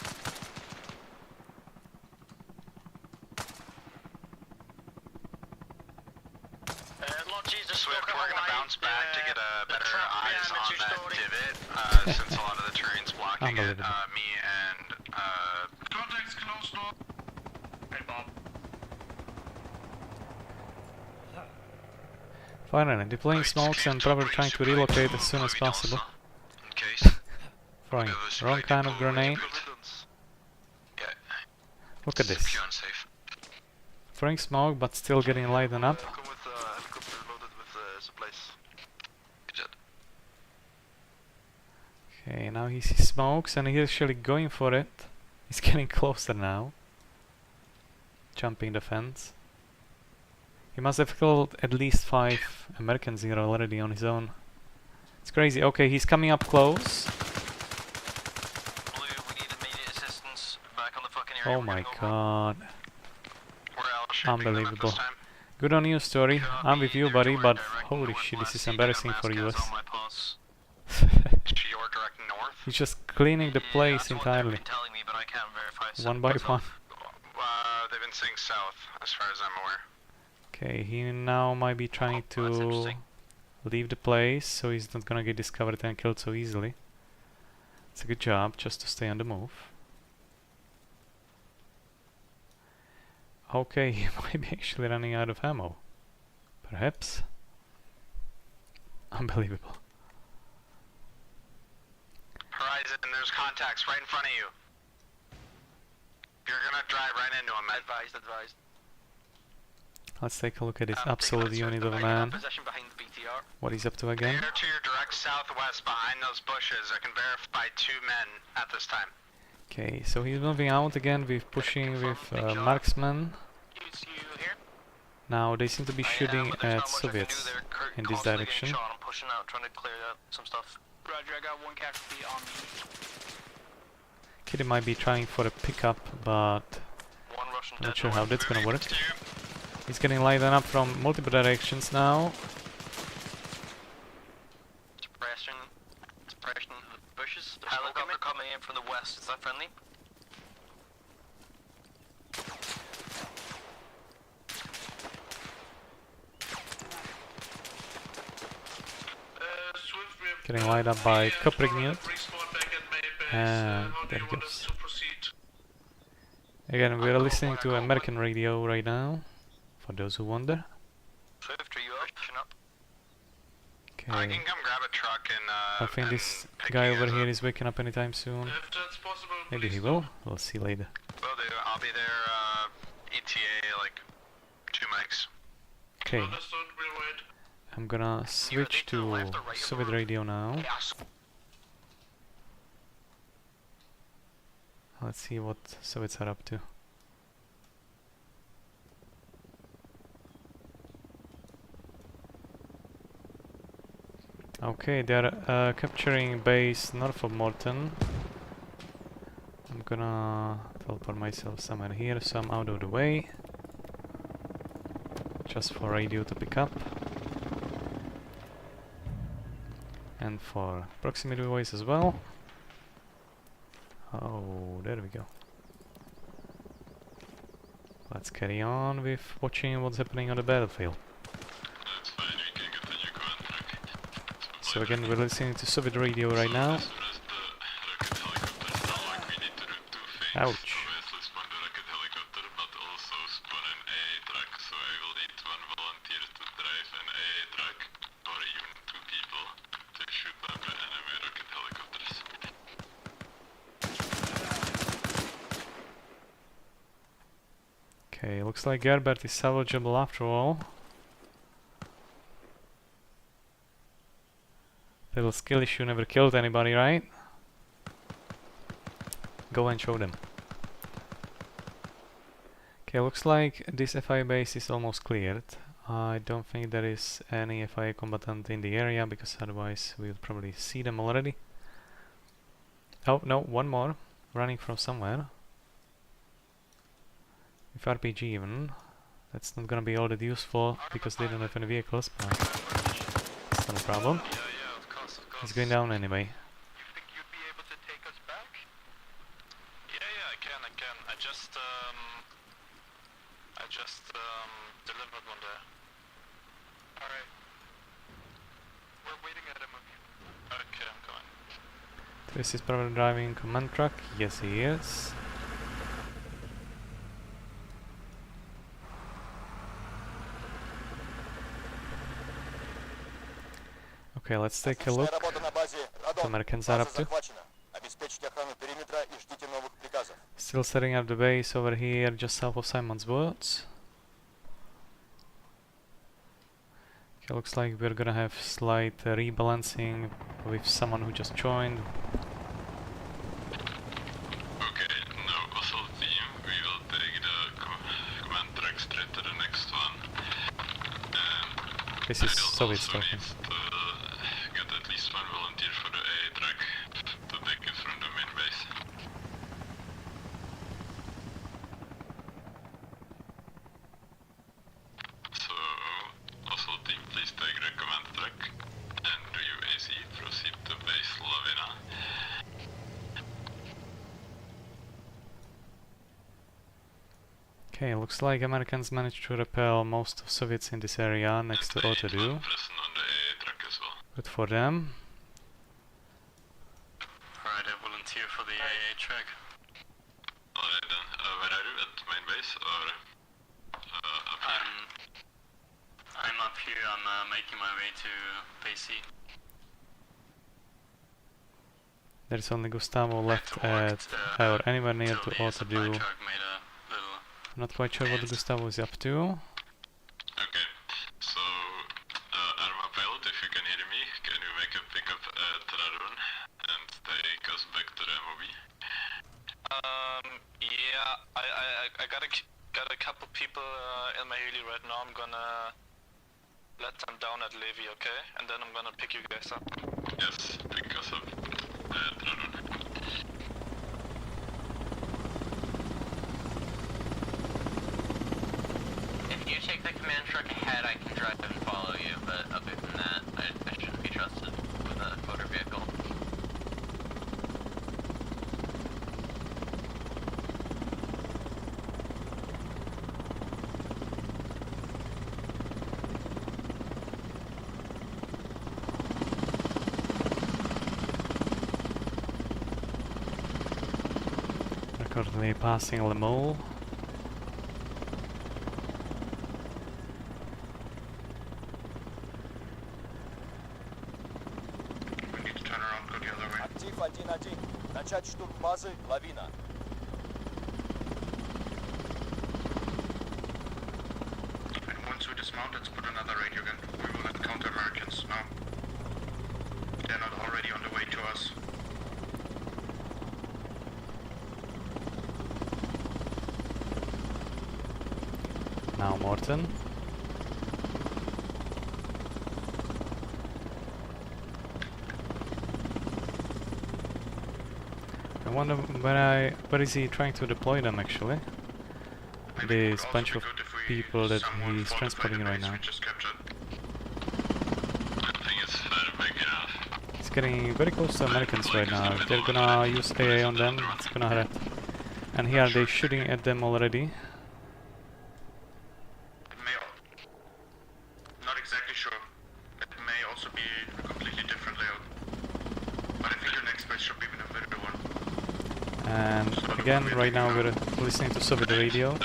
Lord Jesus, Swift, we're gonna bounce back to get a better eyes on that divot, since a lot of the terrain's blocking it. Me and, Contacts close door. Hey, Bob. Finally, deploying smokes and probably trying to relocate as soon as possible. in case. Throwing wrong kind of grenade. Yeah, Look at this. pure unsafe. Throwing smoke but still getting lightened up. Come with helicopter loaded with supplies. Good job. Okay, now he sees smokes and he's actually going for it. He's getting closer now. Jumping the fence. He must have killed at least 5 Americans here already on his own. It's crazy. Okay, he's coming up close. Blue, we need immediate assistance back on the fucking area. Oh my god. We're out shooting them at Unbelievable. this time. Good on you, Story. I'm with you, buddy, but holy shit, this is embarrassing for US. You're direct north. He's just cleaning the place entirely. Telling me, but I can't verify. One by one. They've been saying south, as far as I'm aware. Okay, he now might be trying to leave the place, so he's not gonna get discovered and killed so easily. It's a good job, just to stay on the move. Okay, he might be actually running out of ammo. Perhaps. Unbelievable. Horizon, there's contacts right in front of you. You're gonna drive right into them. Advised. Let's take a look at this absolute unit of a man. Possession behind the BTR. What he's up to again. They're to your direct southwest behind those bushes. I can verify 2 men at this time. Okay, so he's moving out again with pushing with marksman. Now they seem to be shooting at Soviets in this direction. I'm pushing out, trying to clear out some stuff. Roger, I got 1 casualty on me. Kitty might be trying for a pickup, but I'm not sure how that's gonna work. He's getting lightened up from multiple directions now. Suppression of the bushes. There's helicopter coming in from the west. Is that friendly? Getting lighted up by Coprignut. And there he goes. Again, we're listening to American radio right now, for those who wonder. Swift, are you up? Okay. I can come grab a truck and I think this guy over here is waking up anytime soon. If that's possible, Maybe he will. We'll see later. will do. I'll be there, ETA, like 2 mics. Okay. Understood, we'll wait. I'm gonna switch to Soviet radio now. Let's see what Soviets are up to. Okay, they're capturing base north of Morton. I'm gonna teleport myself somewhere here, so I'm out of the way. Just for radio to pick up. And for proximity voice as well. Oh, there we go. Let's carry on with watching what's happening on the battlefield. That's fine, we can get a new command track. So again, we're listening to Soviet radio right now. As soon as the rocket helicopters sound like we need to do two things. Ouch. Obviously spawn the rocket helicopter, but also spawn an AA truck, so I will need one volunteer to drive an AA truck, or even two people, to shoot down the enemy rocket helicopters. Okay, looks like Gerbert is salvageable after all. Little skill issue never killed anybody, right? Go and show them. Okay, looks like this FIA base is almost cleared. I don't think there is any FIA combatant in the area, because otherwise we would probably see them already. Oh no, one more, running from somewhere. With RPG even. That's not gonna be all that useful, because they don't have any vehicles, but that's not a problem. Yeah, of course. It's going down anyway. You think you'd be able to take us back? Yeah, I can. I just delivered one there. Alright. We're waiting at him. Okay, I'm going. This is probably driving command truck. Yes, he is. Okay, let's take a look what the Americans are up to. Still setting up the base over here just south of Simon's Woods. Okay, looks like we're gonna have slight rebalancing with someone who just joined. Okay, now assault team, we will take the command track straight to the next one. This is Soviet stuff. Get at least one volunteer for the AA track to take it from the main base. So, assault team, please take the command track and do UAC, proceed to base Lavina. Okay, looks like Americans managed to repel most of Soviets in this area next to Autodu. Good for them. Alright, I volunteer for the AA track. Alright then, where are you? At main base or up here? I'm up here. I'm making my way to base C. There's only Gustavo left at, or anywhere near to Autodu. Not quite sure what Gustavo is up to. Okay, so ArmA pilot, if you can hear me, can you make a pickup at Radon and take us back to the MOB? Yeah, I got a couple people in my heli right now. I'm gonna let them down at Levy, okay? And then I'm gonna pick you guys up. Yes, pick us up at Radon. If you take the command truck ahead, I can drive and follow you, but other than that, I shouldn't be trusted with a motor vehicle. We're currently passing Le Mole. Актив 1-1. Начать штурм базы «Лавина». And once we dismount, let's put another radio gun. We will encounter Americans now. They're not already on the way to us. Now Morton. I wonder where is he trying to deploy them actually? This bunch of people that he's transporting right now. He's getting very close to Americans right now. If they're gonna use AA on them, it's gonna hurt. And here they're shooting at them already. again, right now we're listening to Soviet radio.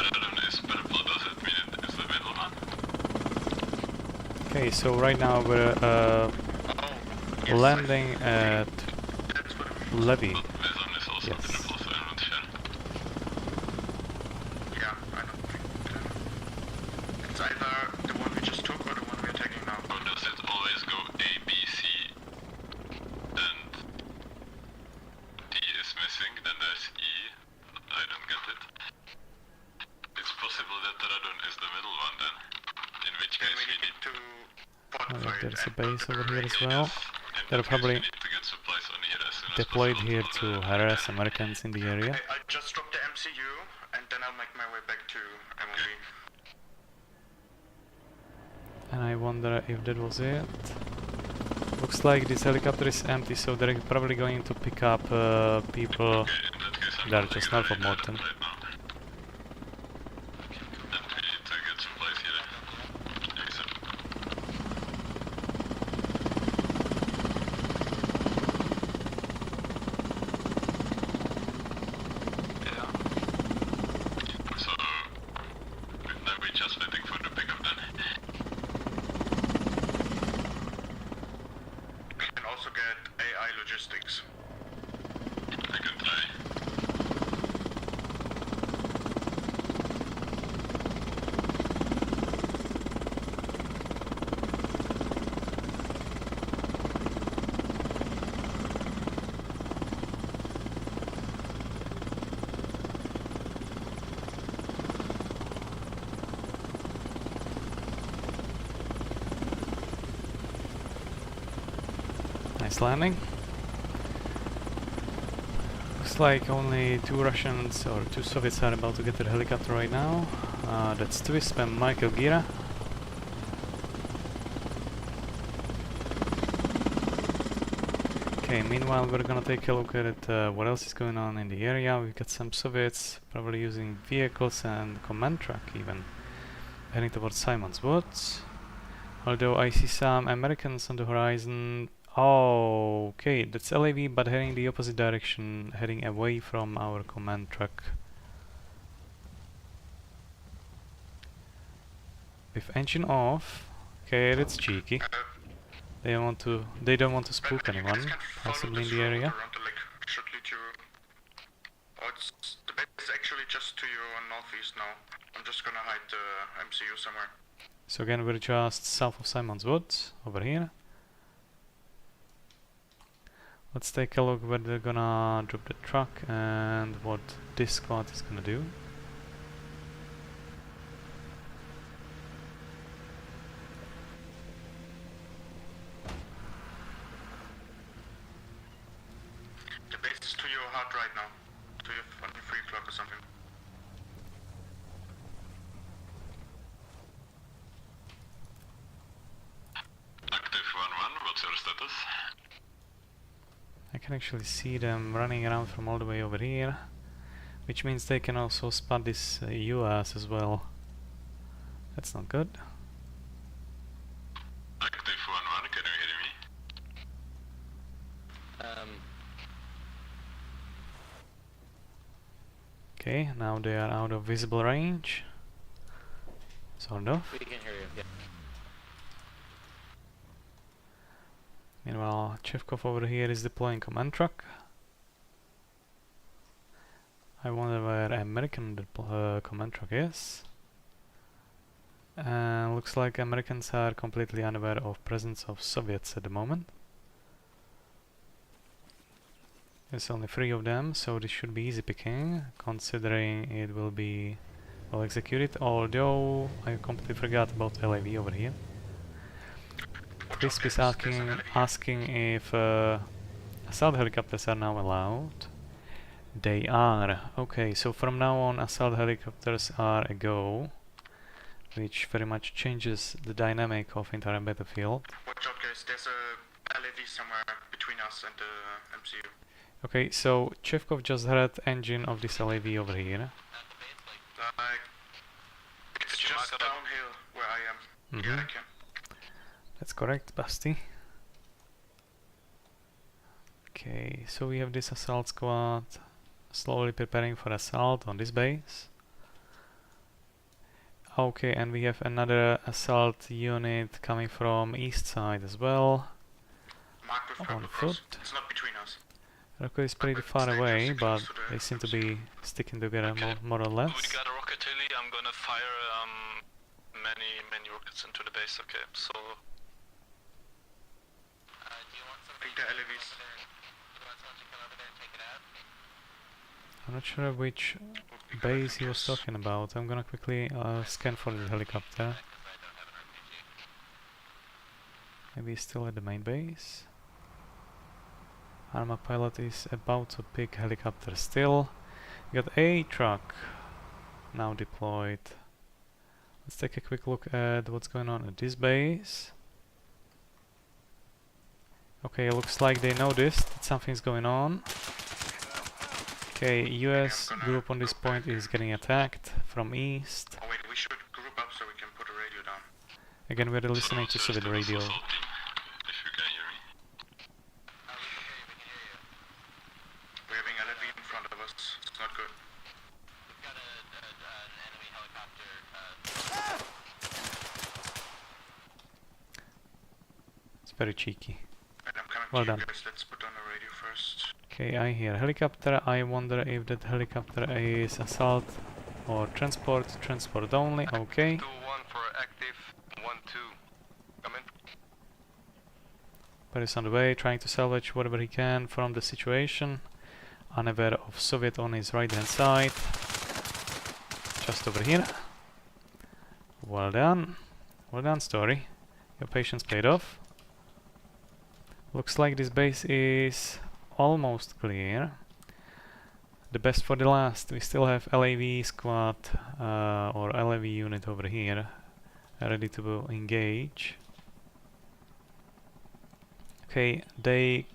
Okay, so right now we're landing at Levy. Yes. Yeah, I know. It's either the one we just took or the one we're taking now. Or does it always go A, B, C, and D is missing, then there's E? I don't get it. It's possible that Radon is the middle one then, in which case we need to Oh, there's a base over here as well. They're probably deployed here to harass Americans in the area. I just dropped the MCU and then I'll make my way back to MOV. And I wonder if that was it. Looks like this helicopter is empty, so they're probably going to pick up people that are just north of Morton. Logistics. I can try. Nice landing. Looks like only 2 Russians or 2 Soviets are about to get to the helicopter right now. That's Twist and Michael Gira. Okay, meanwhile we're gonna take a look at what else is going on in the area. We've got some Soviets probably using vehicles and command truck even, heading towards Simon's Woods. Although I see some Americans on the horizon. Oh, okay, that's LAV, but heading the opposite direction, heading away from our command truck. With engine off. Okay, that's cheeky. They don't want to spook anyone, possibly in the area. The base is actually just to your northeast now. I'm just gonna hide the MCU somewhere. So again, we're just south of Simon's Woods, over here. Let's take a look where they're gonna drop the truck and what this squad is gonna do. The base is to your hard right now. To your 3 o'clock or something. Active 1-1, what's your status? I can actually see them running around from all the way over here, which means they can also spot this US as well. That's not good. Active 1-1, can you hear me? Okay, now they are out of visible range. Sort of. We can hear you, yeah. Meanwhile, Chevkov over here is deploying command truck. I wonder where American command truck is. Looks like Americans are completely unaware of presence of Soviets at the moment. There's only 3 of them, so this should be easy picking, considering it will be well executed, although I completely forgot about LAV over here. Crisp is asking if assault helicopters are now allowed. They are. Okay, so from now on assault helicopters are a go, which very much changes the dynamic of entire battlefield. Watch out guys, there's a LAV somewhere between us and the MCU. Okay, so Chevkov just heard engine of this LAV over here. It's just downhill where I am. Yeah, I can. That's correct, Basti. Okay, so we have this assault squad slowly preparing for assault on this base. Okay, and we have another assault unit coming from east side as well. On foot. It's not between us. Rocco is pretty far away, but they seem to be sticking together more or less. We got a rocket heli. I'm gonna fire many rockets into the base. Okay, so. I think the LAVs. I'm not sure which base he was talking about. I'm gonna quickly scan for the helicopter. Maybe he's still at the main base. ArmA pilot is about to pick helicopter still. We got a truck now deployed. Let's take a quick look at what's going on at this base. Okay, looks like they noticed that something's going on. Okay, US group on this point is getting attacked from east. Oh wait, we should group up so we can put a radio down. Again, we're listening to Soviet radio. If you can hear me. We're having a LAV in front of us. It's not good. We've got an enemy helicopter. It's very cheeky. Right, I'm coming Well to you done. guys. Let's put on the radio first. Okay, I hear helicopter. I wonder if that helicopter is assault or transport. Transport only, okay. 2-1 for active, 1-2. Come in. But he's on the way, trying to salvage whatever he can from the situation. Unaware of Soviet on his right hand side. Just over here. Well done. Well done, story. Your patience paid off. Looks like this base is almost clear. The best for the last. We still have LAV squad or LAV unit over here ready to engage. Okay, the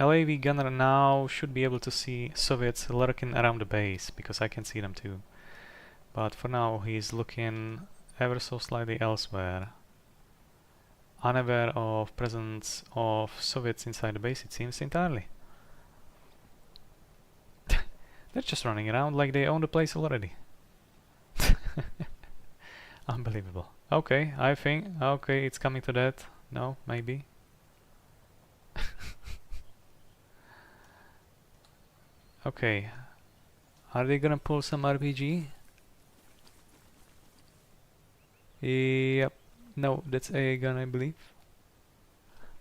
LAV gunner now should be able to see Soviets lurking around the base, because I can see them too. But for now he's looking ever so slightly elsewhere. Unaware of presence of Soviets inside the base, it seems, entirely. They're just running around like they own the place already. Unbelievable. Okay, I think, okay, it's coming to that. No, maybe. Okay, are they gonna pull some RPG? Yep. No, that's a gun, I believe.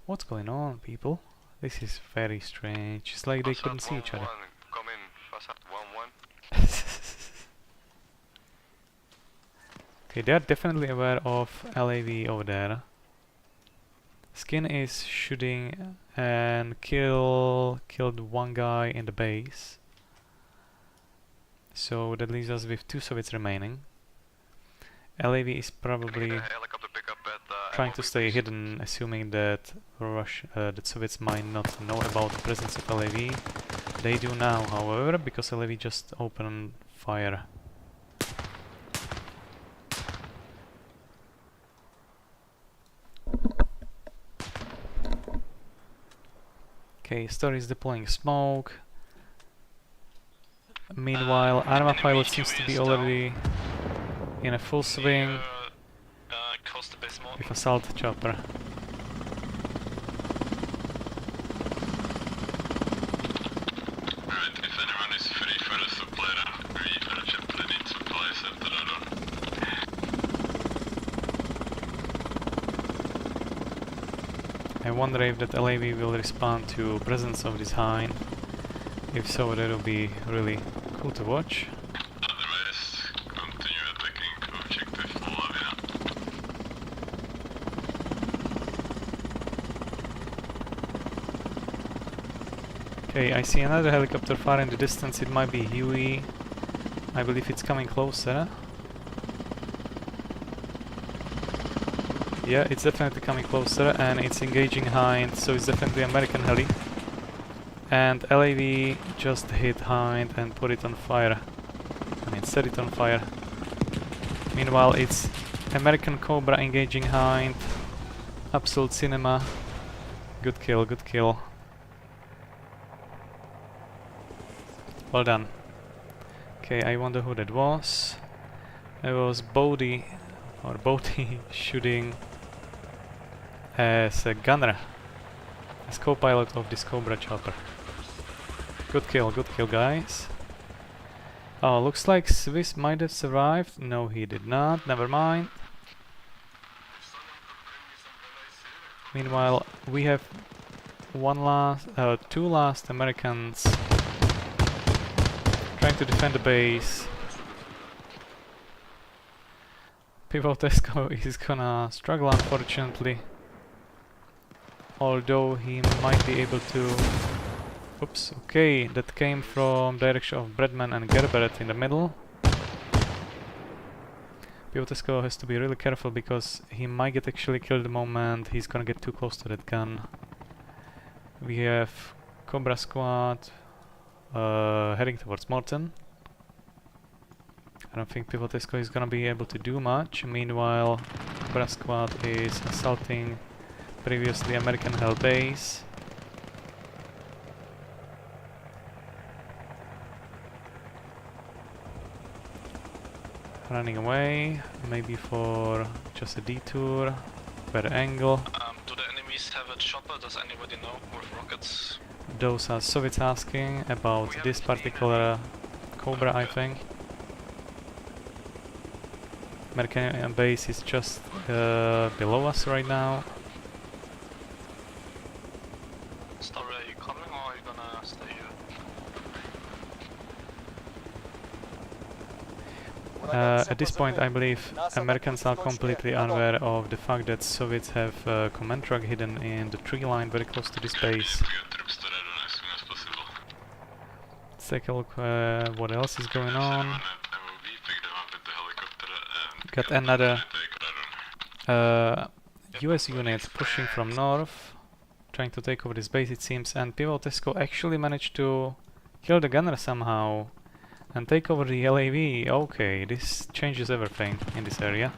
What's going on, people? This is very strange. It's like they couldn't see each other. Come in, Asset 1-1. Okay, they are definitely aware of LAV over there. Skin is shooting and killed one guy in the base. So that leaves us with 2 Soviets remaining. LAV is probably trying to stay hidden, assuming that that Soviets might not know about the presence of LAV. They do now, however, because LAV just opened fire. Okay, Story is deploying smoke. Meanwhile, ArmA pilot seems to be already in a full swing with assault chopper. Alright, if anyone is free for a supply run, we urgently need supplies after that run. I wonder if that LAV will respond to presence of this hind. If so, that will be really cool to watch. Otherwise, continue attacking objective Lavina. Okay, I see another helicopter far in the distance. It might be Huey. I believe it's coming closer. Yeah, it's definitely coming closer and it's engaging hind, so it's definitely American heli. And LAV just hit hind and put it on fire. I mean, set it on fire. Meanwhile, it's American Cobra engaging hind. Absolute cinema. Good kill, good kill. Well done. Okay, I wonder who that was. It was Bodhi shooting as a gunner, as co-pilot of this Cobra chopper. Good kill, guys. Oh, looks like Swiss might have survived. No, he did not. Never mind. Meanwhile, we have two last Americans trying to defend the base. Pivotesco is gonna struggle, unfortunately. Although he might be able to... Oops, okay, that came from direction of Bradman and Gerberet in the middle. Pivotesco has to be really careful because he might get actually killed the moment he's gonna get too close to that gun. We have Cobra Squad heading towards Morton. I don't think Pivotesco is gonna be able to do much. Meanwhile, Cobra Squad is assaulting previously American held base. Running away, maybe for just a detour, better angle. Do the enemies have a chopper? Does anybody know, with rockets? Those are Soviets asking about this particular Cobra, I think. American base is just below us right now. Story, are you coming or are you gonna stay here? At this point, I believe Americans are completely unaware of the fact that Soviets have a command truck hidden in the tree line very close to this base. Let's take a look what else is going on. Got another US unit pushing from north, trying to take over this base it seems, and Pivotesco actually managed to kill the gunner somehow and take over the LAV. Okay, this changes everything in this area.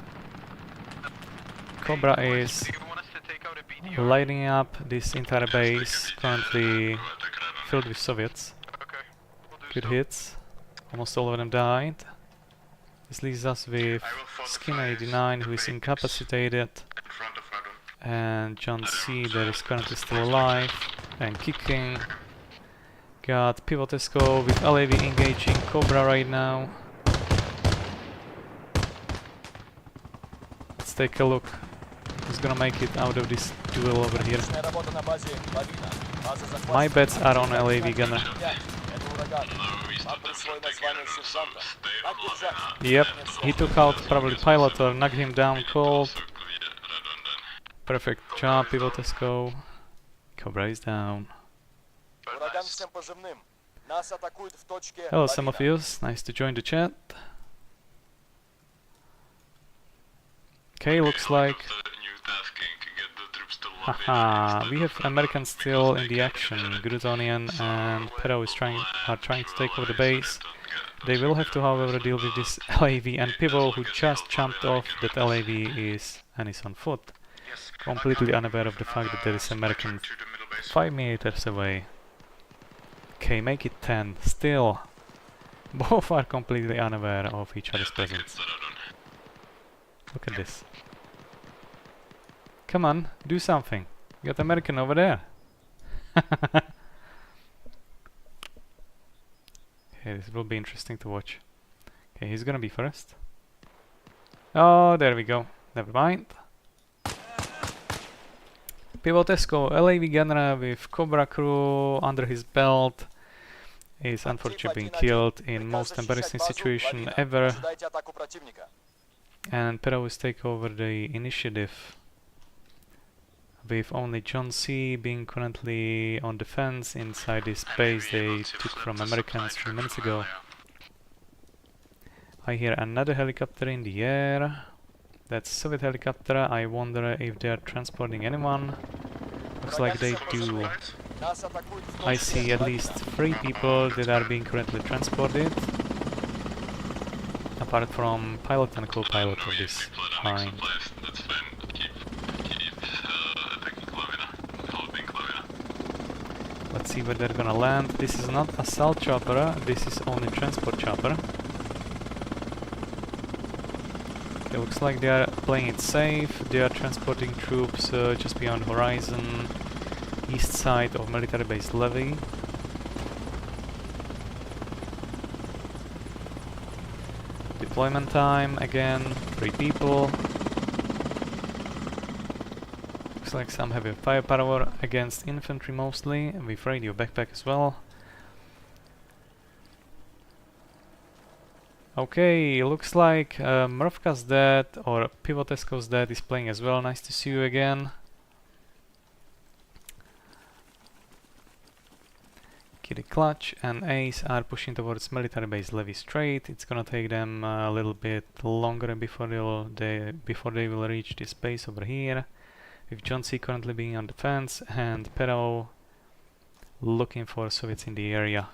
Cobra is lighting up this entire base, currently filled with Soviets. Good hits, almost all of them died. This leaves us with Skinner 89, who is incapacitated, and John C, that is currently still alive and kicking. Got Pivotesco with LAV engaging Cobra right now. Let's take a look who's gonna make it out of this duel over here. My bets are on LAV gunner. Yep, he took out probably pilot or knocked him down cold. Perfect job, Pivotesco. Cobra is down. Hello, some of you. Nice to join the chat. Okay, looks like... Haha, we have Americans still in the action. Grutonian and Pero are trying to take over the base. They will have to, however, deal with this LAV, and Pivo, who just jumped off that LAV, is on foot. Completely unaware of the fact that there is American 5 meters away. Okay, make it 10. Still, both are completely unaware of each other's presence. Look at this. Come on, do something. You got American over there. Okay, this will be interesting to watch. Okay, he's gonna be first. Oh, there we go. Never mind. Pivotesco, LAV gunner with Cobra crew under his belt, is unfortunately being killed in most embarrassing situation ever. And Perovis take over the initiative, with only John C being currently on defense inside this base they took from Americans 3 minutes ago. I hear another helicopter in the air. That's Soviet helicopter. I wonder if they are transporting anyone. Looks like they do. I see at least 3 people that are being currently transported, apart from pilot and co-pilot of this line. Let's see where they're gonna land. This is not assault chopper, this is only transport chopper. It looks like they are playing it safe. They are transporting troops just beyond horizon, east side of military base Levy. Deployment time again, 3 people. Looks like some heavy firepower against infantry mostly, with radio backpack as well. Okay, looks like Mrvka's dead, or Pivotesco's dead is playing as well. Nice to see you again. Kitty Clutch and Ace are pushing towards military base Levy Strait. It's gonna take them a little bit longer before they will reach this base over here. With John C currently being on defense and Pero looking for Soviets in the area.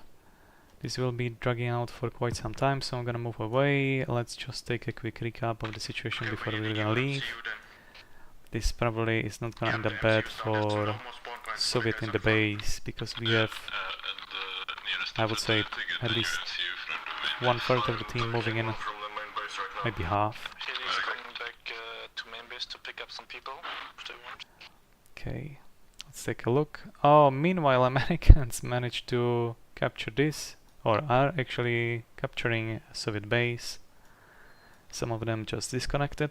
This will be dragging out for quite some time, so I'm gonna move away. Let's just take a quick recap of the situation before we're gonna leave. This probably is not gonna end up bad for Soviet in the base, because we have, I would say, at least 1/3 of the team moving in, maybe half. He's coming back to main base to pick up some people if they want. Okay, let's take a look. Oh, meanwhile Americans managed to capture this, or are actually capturing a Soviet base. Some of them just disconnected.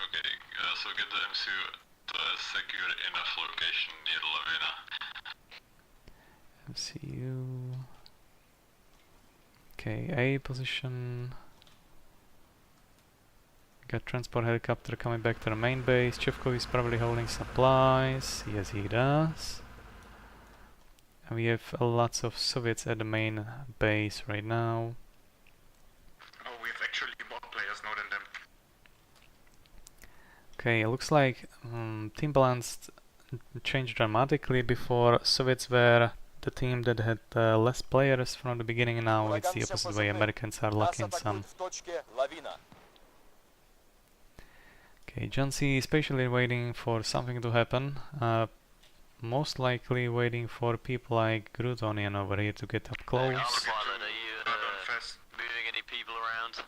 Okay, so get the MCU to a secure enough location near Lavina. MCU. Okay, A position. Got transport helicopter coming back to the main base. Chevkov is probably holding supplies. Yes, he does. And we have lots of Soviets at the main base right now. Oh, we have actually more players now than them. Okay, it looks like team balance changed dramatically. Before, Soviets were the team that had less players from the beginning, and now it's the opposite way. Americans are lacking some. Okay, John C is patiently waiting for something to happen. Most likely waiting for people like Grutonian over here to get up close. Pilot, are you moving any people around?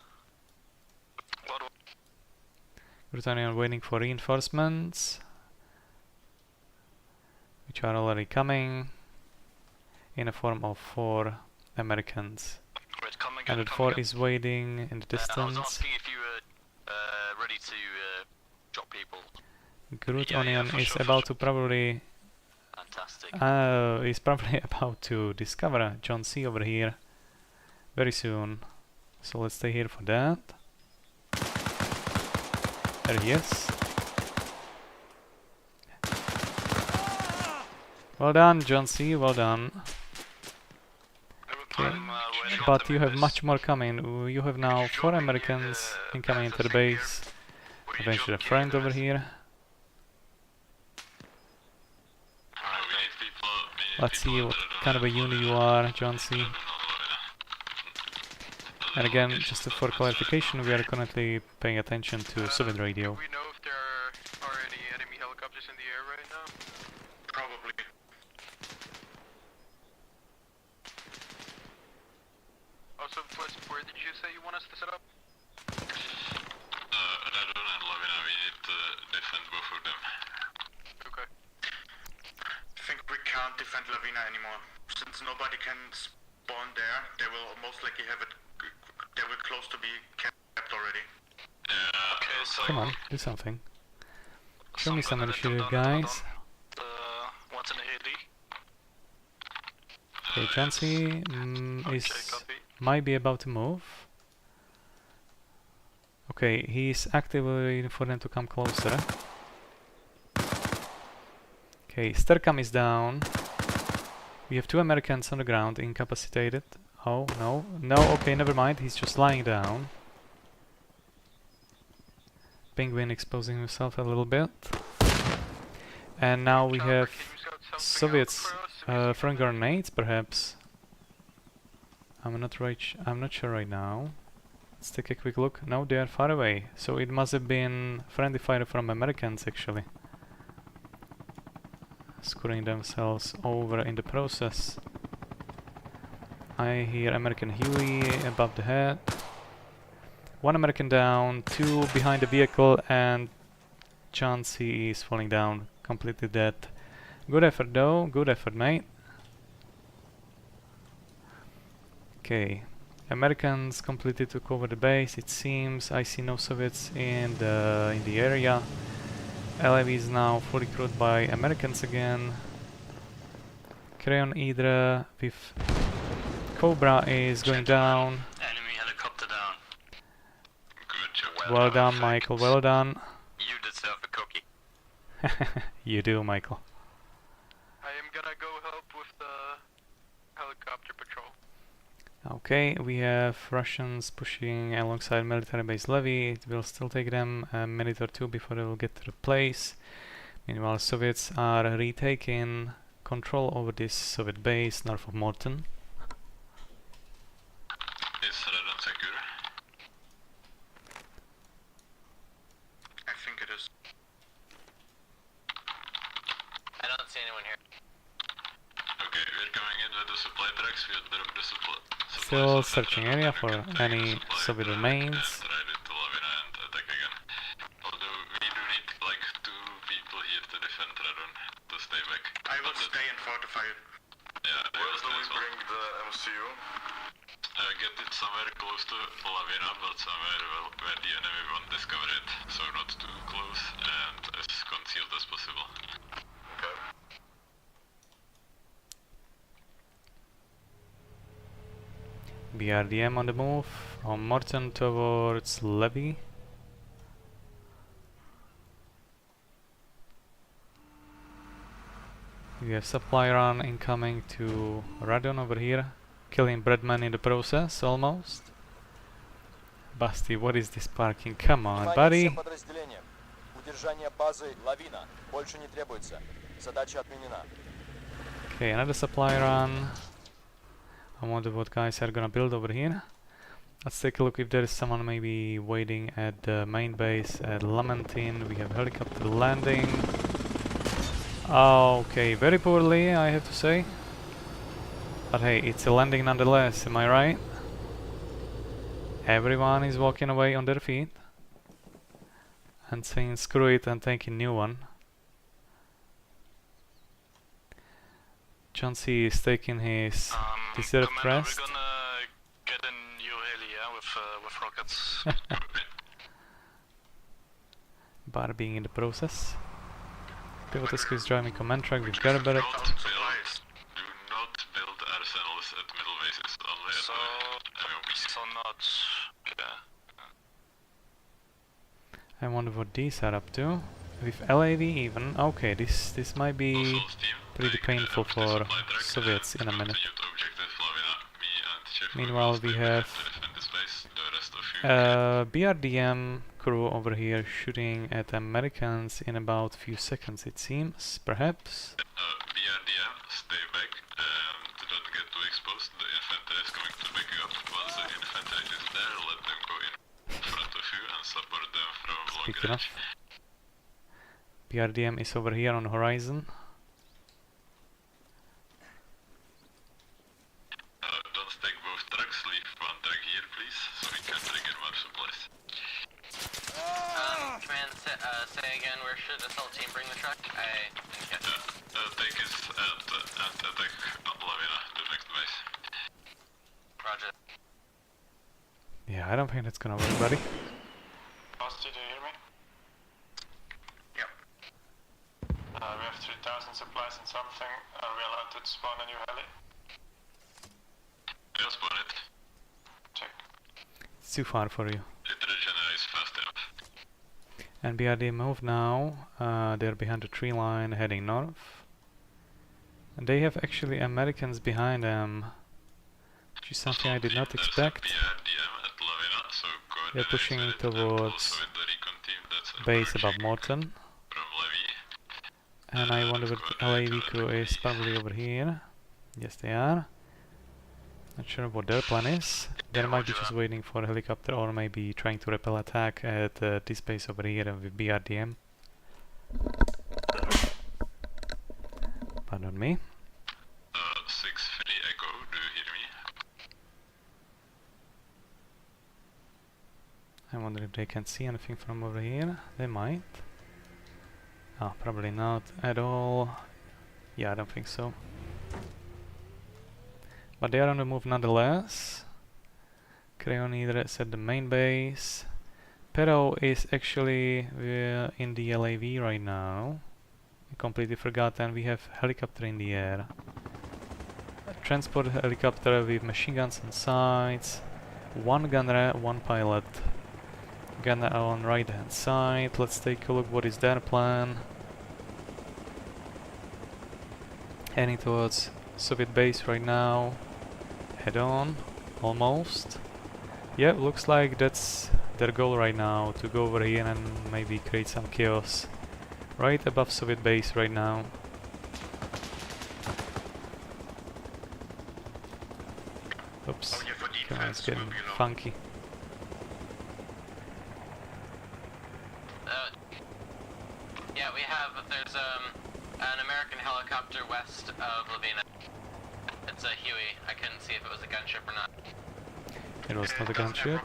Grutonian waiting for reinforcements, which are already coming in a form of 4 Americans. And the 4 is waiting in the distance. I was asking if you were ready to drop people. Grutonian is about to probably is probably about to discover John C over here very soon. So let's stay here for that. There he is. Well done, John C, well done. Okay. But you have much more coming. You have now 4 Americans incoming into the base. Eventually a friend over here. Let's see what kind of a unit you are, John C. And again, just for clarification, we are currently paying attention to Soviet radio. Do we know if there are any enemy helicopters in the air right now? Probably. Also, where did you say you want us to set up? Radon and Lavina, we need to defend both of them. Okay. I think we can't defend Lavina anymore. Since nobody can spawn there, they will most likely have it. They will close to be capped already. Yeah. Okay, so Come on, do something. Show me some initiative, guys. What's in the heli? Okay, John C might be about to move. Okay, he's actively waiting for them to come closer. Okay, Sterkam is down. We have 2 Americans on the ground, incapacitated. Oh, no. No, okay, never mind. He's just lying down. Penguin exposing himself a little bit. And now we have Soviets throwing grenades, perhaps. I'm not sure right now. Let's take a quick look. No, they are far away. So it must have been friendly fire from Americans, actually. Screwing themselves over in the process. I hear American Huey above the head. One American down, 2 behind the vehicle, and Chauncey is falling down, completely dead. Good effort though, good effort, mate. Okay, Americans completely took over the base, it seems. I see no Soviets in the area. LAV is now fully crewed by Americans again. Crayon Hydra with Cobra is going down. Enemy helicopter down. Good job. Well done, Michael, well done. You deserve a cookie. You do, Michael. I am gonna go help with the helicopter patrol. Okay, we have Russians pushing alongside military base levy. It will still take them a minute or two before they will get to the place. Meanwhile, Soviets are retaking control over this Soviet base north of Morton. Is Redon secure? I think it is. I don't see anyone here. Okay, we're coming in with the supply trucks. We had drop the supply. Still searching area for any Soviet remains. Right into Lavina and attack again. Although we do need like 2 people here to defend Redon, to stay back. I will stay and fortify it. Yeah, Where do we bring the MCU? Get it somewhere close to Lavina, but somewhere where the enemy won't discover it. So not too close and as concealed as possible. Okay. BRDM on the move from Morton towards Levy. We have supply run incoming to Radon over here, killing Breadman in the process almost. Basti, what is this parking? Come on, buddy. Удержание базы Лавина больше не требуется. Задача отменена. Okay, another supply run. I wonder what guys are gonna build over here. Let's take a look if there is someone maybe waiting at the main base at Lamentin. We have helicopter landing. Okay, very poorly, I have to say. But hey, it's a landing nonetheless, am I right? Everyone is walking away on their feet and saying screw it and taking new one. Chauncey is taking his deserved rest. We're gonna get a new heli, yeah, with rockets. Bar being in the process. Pivotasco is driving command track with Garrett. Do not build arsenals at middle bases, only at So not, yeah. I wonder what these are up to. With LAV even. Okay, this might be pretty painful for Soviets in a minute. Meanwhile, we have BRDM crew over here shooting at Americans in about few seconds, it seems, perhaps. BRDM, stay back and don't get too exposed. The infantry is going to back you up. Once the infantry is there, let them go in front of you and support them from long Speak range. enough. BRDM is over here on the horizon. Don't take both trucks, leave one truck here please, so we can bring in more supplies. Command, say again, where should the assault team bring the truck? I didn't catch it. Take us and attack Lavina, the next base. Roger. Yeah, I don't think that's gonna work, buddy. Basti, do you hear me? Yep. We have 3,000 supplies and something. Are we allowed to spawn a new heli? Just spawn it. Check. It's too far for you. It regenerates fast enough. And BRD move now. They're behind the tree line heading north. And they have actually Americans behind them, which is something I did not expect. They're pushing towards base above Morton. And I wonder what the LAV crew is, probably over here. Yes, they are. Not sure what their plan is. They might be just waiting for a helicopter or maybe trying to repel attack at this base over here with BRDM. Pardon me. 6-3 Echo, do you hear me? I wonder if they can see anything from over here. They might. Oh, probably not at all. Yeah, I don't think so. But they are on the move nonetheless. Creoneater is at the main base. Pero is actually in the LAV right now. I completely forgot, and we have helicopter in the air. A transport helicopter with machine guns on sides. One gunner, one pilot. Gunner on right hand side. Let's take a look what is their plan. Heading towards Soviet base right now. Head on, almost. Yeah, looks like that's their goal right now, to go over here and maybe create some chaos. Right above Soviet base right now. Oops, it's getting funky. Yeah, there's an American helicopter west of Lavina. It's a Huey. I couldn't see if it was a gunship or not. It was not a gunship.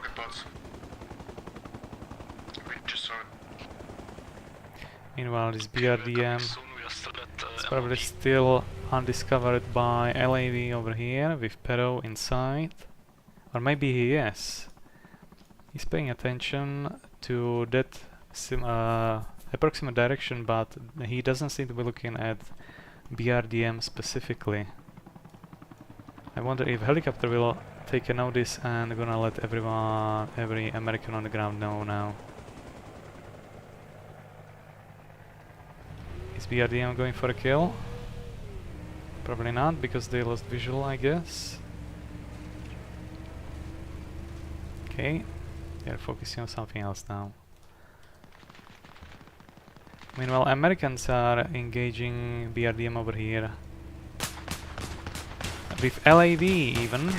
Meanwhile, this BRDM is probably still undiscovered by LAV over here with Pero inside. Or maybe he is. He's paying attention to that approximate direction, but he doesn't seem to be looking at BRDM specifically. I wonder if helicopter will take a notice and gonna let every American on the ground know now. Is BRDM going for a kill? Probably not, because they lost visual, I guess. Okay, they're focusing on something else now. Meanwhile, Americans are engaging BRDM over here. With LAV even.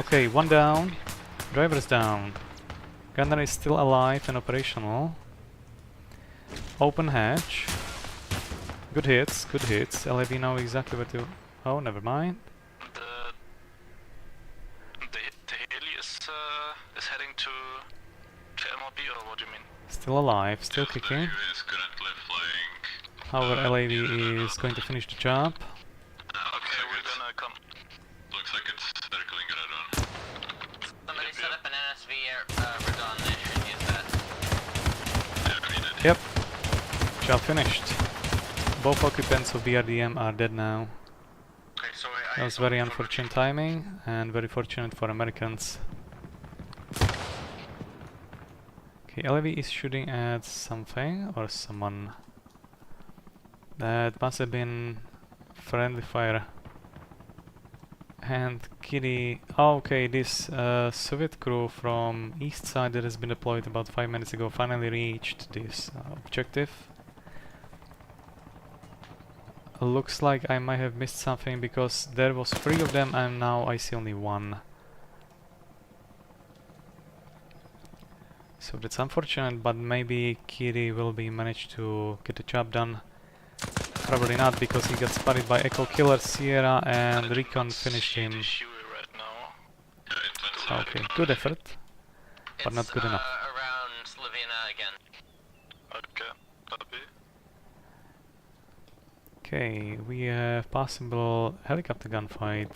Okay, one down. Driver's down. Gunner is still alive and operational. Open hatch. Good hits, good hits. LAV know exactly where to... Oh, never mind. The heli is heading to MLB, or what do you mean? Still alive, still kicking. However, LAV is going to finish the job. Okay, we're gonna come. Looks like it's circling radon. Somebody set up an NSV radon, they should use that. Yep. Job finished. Both occupants of BRDM are dead now. That was very unfortunate timing, and very fortunate for Americans. Okay, LAV is shooting at something or someone. That must have been friendly fire. And Kitty... Oh, okay, this Soviet crew from east side that has been deployed about 5 minutes ago finally reached this objective. Looks like I might have missed something, because there was 3 of them and now I see only 1. So that's unfortunate, but maybe Kitty will be managed to get the job done. Probably not, because he got spotted by Echo Killer Sierra and Recon finished him. Okay, good effort, but not good enough. Around Slovenia again. Okay, copy. Okay, we have possible helicopter gunfight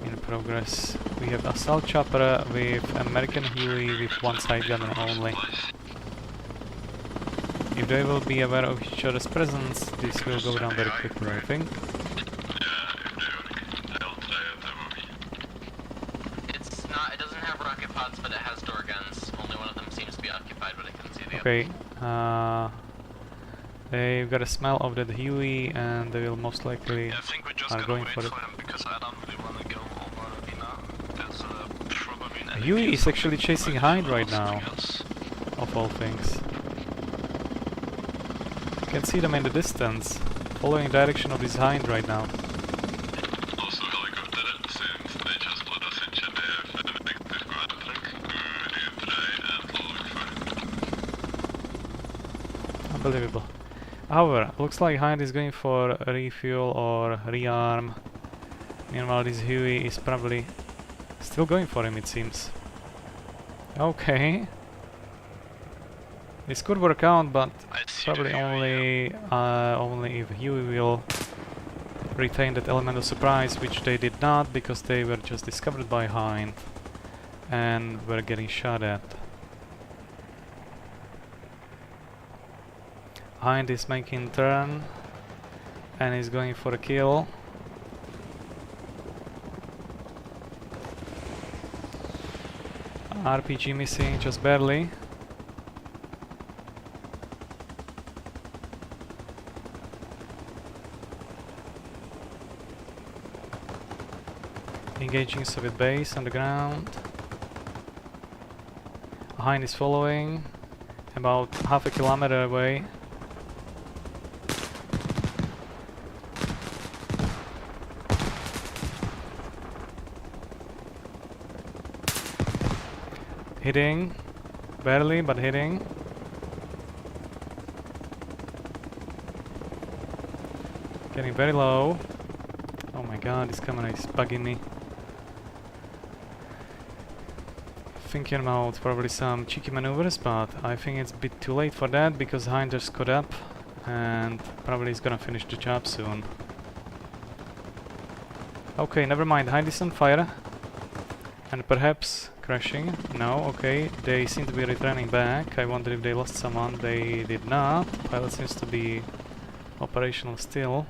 in progress. We have assault chopper with American Huey with one side gunner only. If they will be aware of each other's presence, this will go down very quickly, I think. It's not, it doesn't have rocket pods, but it has door guns. Only one of them seems to be occupied, but I couldn't see the Okay, they've got a smell of that Huey, and they will most likely are going for it. Because I don't really want to go over Lavina. There's probably an Huey is actually chasing Hind right now, of all things. You can see them in the distance, following the direction of this Hind right now. Also helicopter, since they just let us in chat, they have an active ground attack. We try and look for it. Unbelievable. However, looks like Hind is going for a refuel or rearm. Meanwhile, this Huey is probably still going for him, it seems. Okay. This could work out, but probably only if Huey will retain that element of surprise, which they did not, because they were just discovered by Hind and were getting shot at. Hind is making turn and is going for a kill. RPG missing just barely. Engaging Soviet base on the ground. Hind is following about half a kilometer away. Hitting, barely, but hitting. Getting very low. Oh my god, this camera is bugging me. Thinking about probably some cheeky maneuvers, but I think it's a bit too late for that because Hind just caught up and probably is gonna finish the job soon. Okay, never mind, Hind is on fire. And perhaps crashing. No, okay, they seem to be returning back. I wonder if they lost someone. They did not. Pilot seems to be operational still.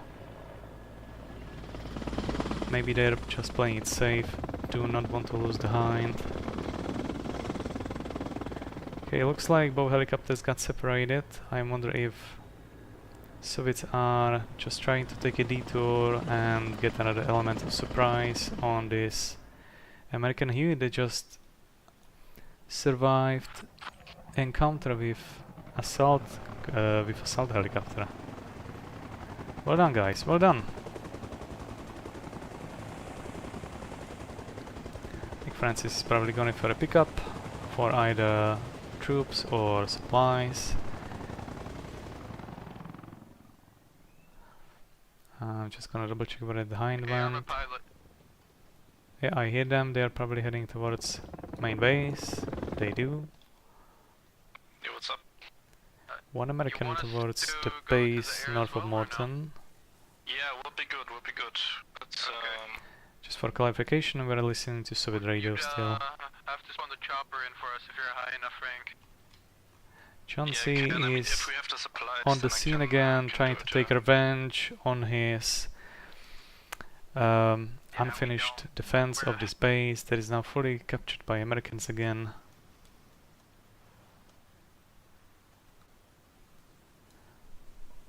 Maybe they're just playing it safe. Do not want to lose the Hind. Okay, looks like both helicopters got separated. I wonder if Soviets are just trying to take a detour and get another element of surprise on this American Huey. They just survived encounter with assault helicopter. Well done, guys. Well done. I think Francis is probably going for a pickup for either troops or supplies. I'm just gonna double check where the Hind went. Yeah, I hear them. They're probably heading towards main base. They do. Yeah, what's up? One American towards the base north of Morton. Yeah, we'll be good, we'll be good. Let's, Just for clarification, we're listening to Soviet radio still. have to spawn the chopper in for us if you're high enough rank. John C. is on the scene again, trying to take revenge on his unfinished defense of this base that is now fully captured by Americans again.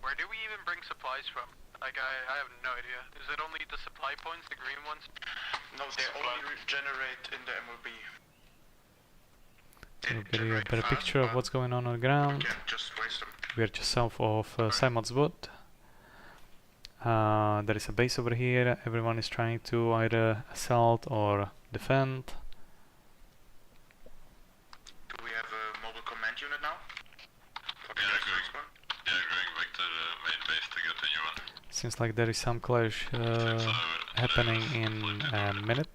Where do we even bring supplies from? Like, I have no idea. Is it only the supply points, the green ones? No, they only regenerate in the MOB. We'll get you a better picture of what's going on the ground. We are just south of Simon's Wood. There is a base over here. Everyone is trying to either assault or defend. Do we have a mobile command unit now? Going back to the main base to get a new one. Seems like there is some clash happening in a minute.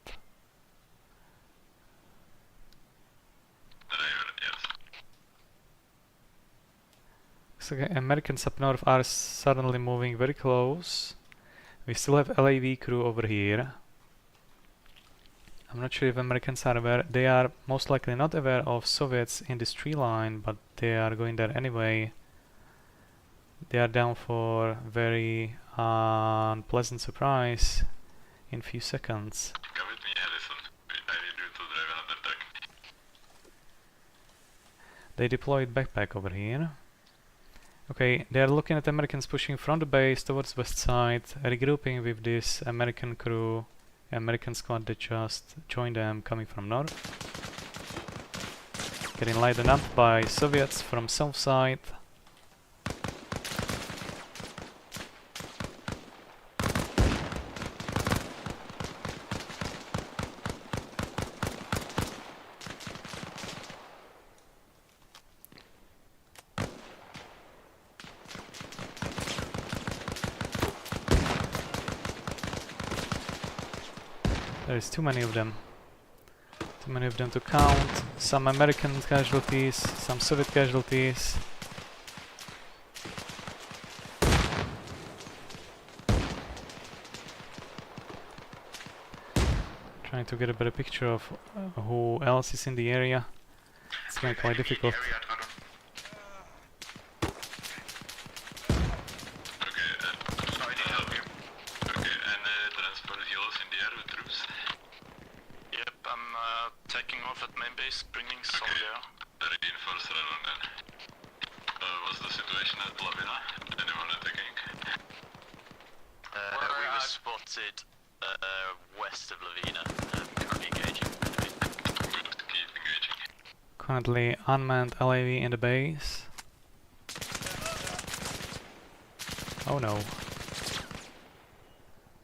So Americans up north are suddenly moving very close. We still have LAV crew over here. I'm not sure if Americans are aware. They are most likely not aware of Soviets in this tree line, but they are going there anyway. They are down for very unpleasant surprise in few seconds. Come with me, Allison. I need you to drive another truck. They deployed backpack over here. Okay, they are looking at Americans pushing from the base towards west side, regrouping with this American crew, American squad that just joined them coming from north. Getting lightened up by Soviets from south side. There's too many of them Too many of them to count. Some American casualties, some Soviet casualties. Trying to get a better picture of who else is in the area. It's getting quite difficult. Yep, I'm taking off at main base, bringing some there. Reinforce radar then. What's the situation at Lavina? Anyone attacking? We were spotted west of Lavina and currently engaging. Good, keep engaging. Currently unmanned LAV in the base. Oh no.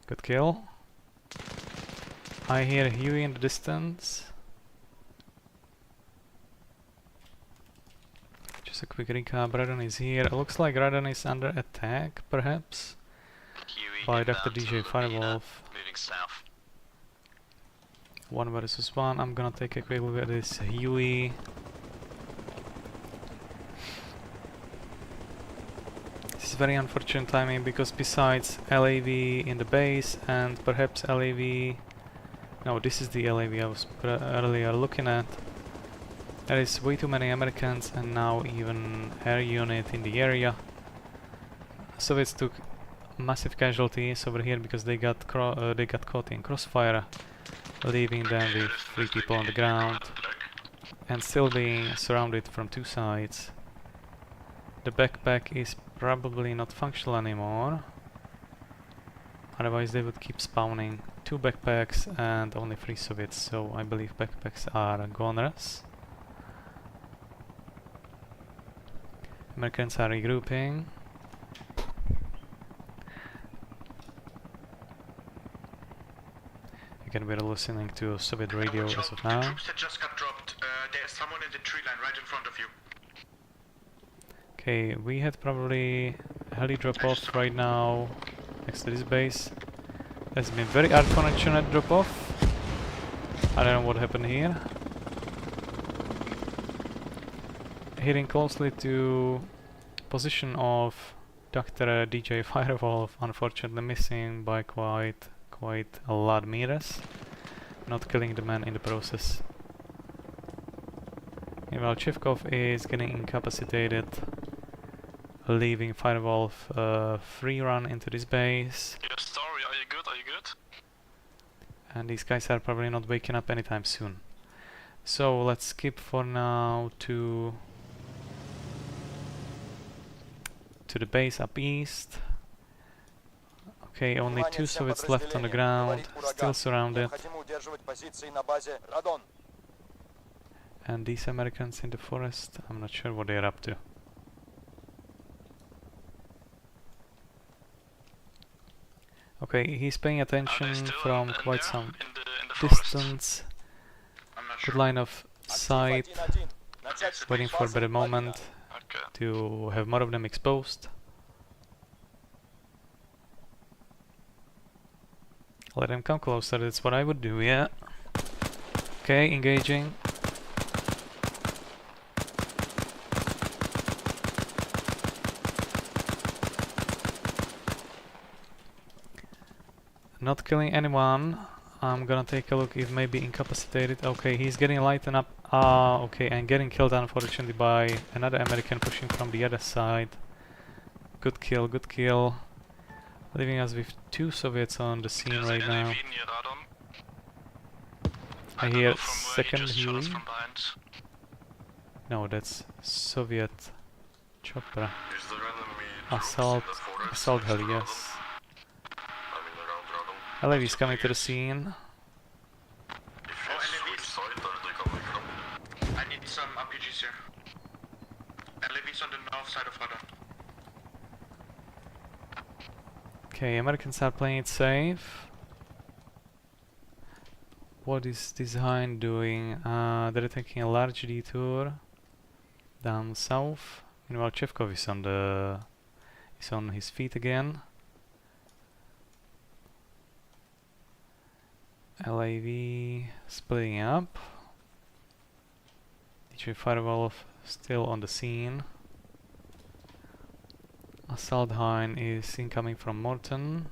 Good kill. I hear Huey in the distance. Just a quick recap, Radon is here. It looks like Radon is under attack, perhaps, by Dr. DJ Firewolf. Moving south. 1 versus 1. I'm gonna take a quick look at this Huey. This is very unfortunate timing because besides LAV in the base and perhaps LAV... No, this is the LAV I was earlier looking at. There is way too many Americans and now even air unit in the area. Soviets took massive casualties over here because they got caught in crossfire, leaving them with 3 people on the ground and still being surrounded from 2 sides. The backpack is probably not functional anymore, otherwise they would keep spawning 2 backpacks and only 3 Soviets, so I believe backpacks are goners. Americans are regrouping. Again, we're listening to Soviet radio as of now. Troops that just got dropped. There's someone in the tree line right in front of you. Okay, we had probably a heli drop off right now next to this base. There's been very unfortunate drop off. I don't know what happened here. Hitting closely to position of Dr. DJ Firewolf, unfortunately missing by quite a lot of meters, not killing the man in the process. Meanwhile, Chivkov is getting incapacitated, leaving Firewolf free run into this base. Yes, sorry, are you good? Are you good? And these guys are probably not waking up anytime soon. So let's skip for now to the base up east. Okay, only 2 Soviets left on the ground, still surrounded. And these Americans in the forest, I'm not sure what they're up to. Okay, he's paying attention from quite some distance. Good line of sight, waiting for a better moment to have more of them exposed. Let them come closer, that's what I would do, yeah. Okay, engaging. Not killing anyone. I'm gonna take a look if maybe incapacitated. Okay, he's getting lightened up. Okay, and getting killed unfortunately by another American pushing from the other side. Good kill, good kill. Leaving us with 2 Soviets on the scene right now. I hear second Huey. No, that's Soviet chopper. Assault heli, yes. LAV is coming to the scene. I need some RPGs here. LAV's on the north side of radar. Okay, Americans are playing it safe. What is this Hind doing? They're taking a large detour down south. Meanwhile, Chevkov is on his feet again. LAV splitting up. Actually, Firewall still on the scene. Assault Hein is incoming from Morton.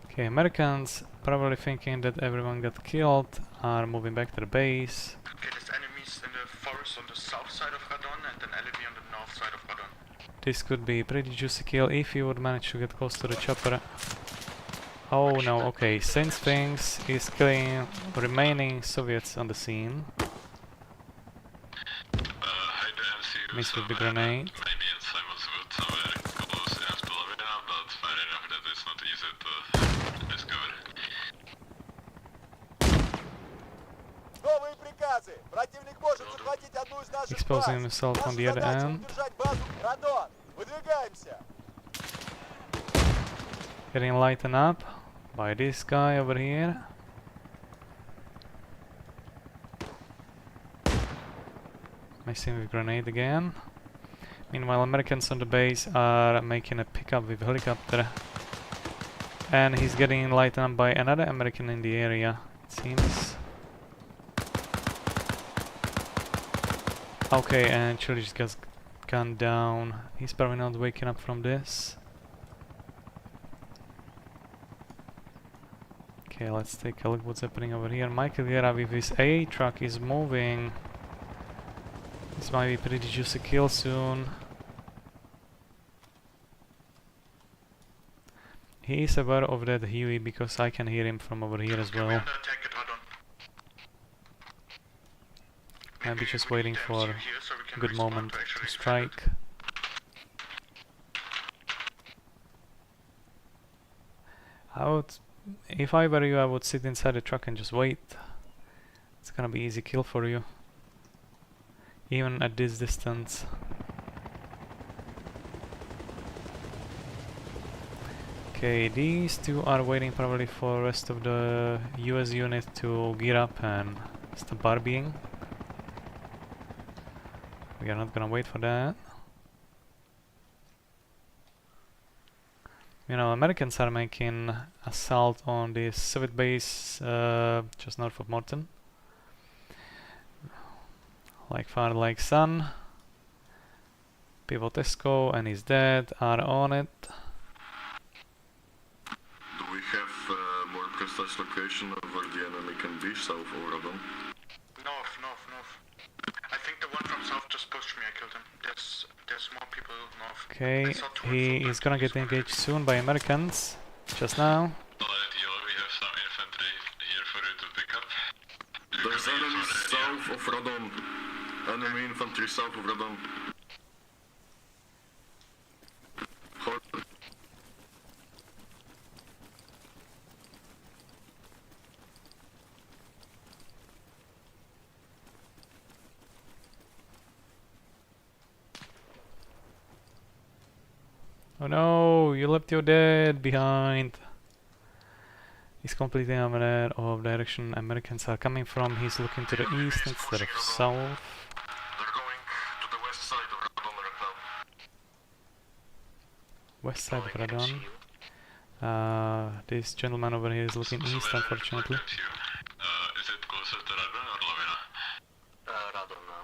Okay, Americans, probably thinking that everyone got killed, are moving back to the base. Okay, there's enemies in the forest on the south side of Radon and an LAV on the north side of Radon. This could be a pretty juicy kill if you would manage to get close to the chopper. Oh no, okay, Saint Sphinx is killing remaining Soviets on the scene. Missed with the grenade. Maybe in Simon's Wood somewhere close enough to Lavina, but far enough that it's not easy to discover. Новые приказы! Противник может захватить одну из наших баз! Exposing himself on the other Наша задача end. удержать базу Радон! Выдвигаемся! Getting lightened up by this guy over here. Missing with grenade again. Meanwhile, Americans on the base are making a pickup with helicopter. And he's getting lightened up by another American in the area, it seems. Okay, and Chile just got gunned down. He's probably not waking up from this. Okay, let's take a look what's happening over here. Michael Guerra with his A truck is moving. This might be a pretty juicy kill soon. He is aware of that Huey because I can hear him from over here as well. Maybe just waiting for a good moment to strike. If I were you, I would sit inside the truck and just wait. It's gonna be easy kill for you, even at this distance. Okay, these two are waiting probably for the rest of the US unit to gear up and start barbieing. We are not gonna wait for that. You know, Americans are making assault on this Soviet base just north of Morton. Like father, like son. Pivotesco and his dad are on it. Do we have more precise location of where the enemy can be, south of Radon? North. I think the one from south just pushed me, I killed him. There's more people north. Okay, he is gonna get engaged soon by Americans. Just now. Alright, yo, we have some infantry here for you to pick up. There's enemies south of Radon. Enemy infantry south of Radon. Oh no, you left your dad behind. He's completely unaware of direction Americans are coming from. He's looking to the east instead of south. They're going to the west side of Radon right now. West side of Radon. This gentleman over here is looking east, unfortunately. Is it closer to Radon or Lavina? Radon now.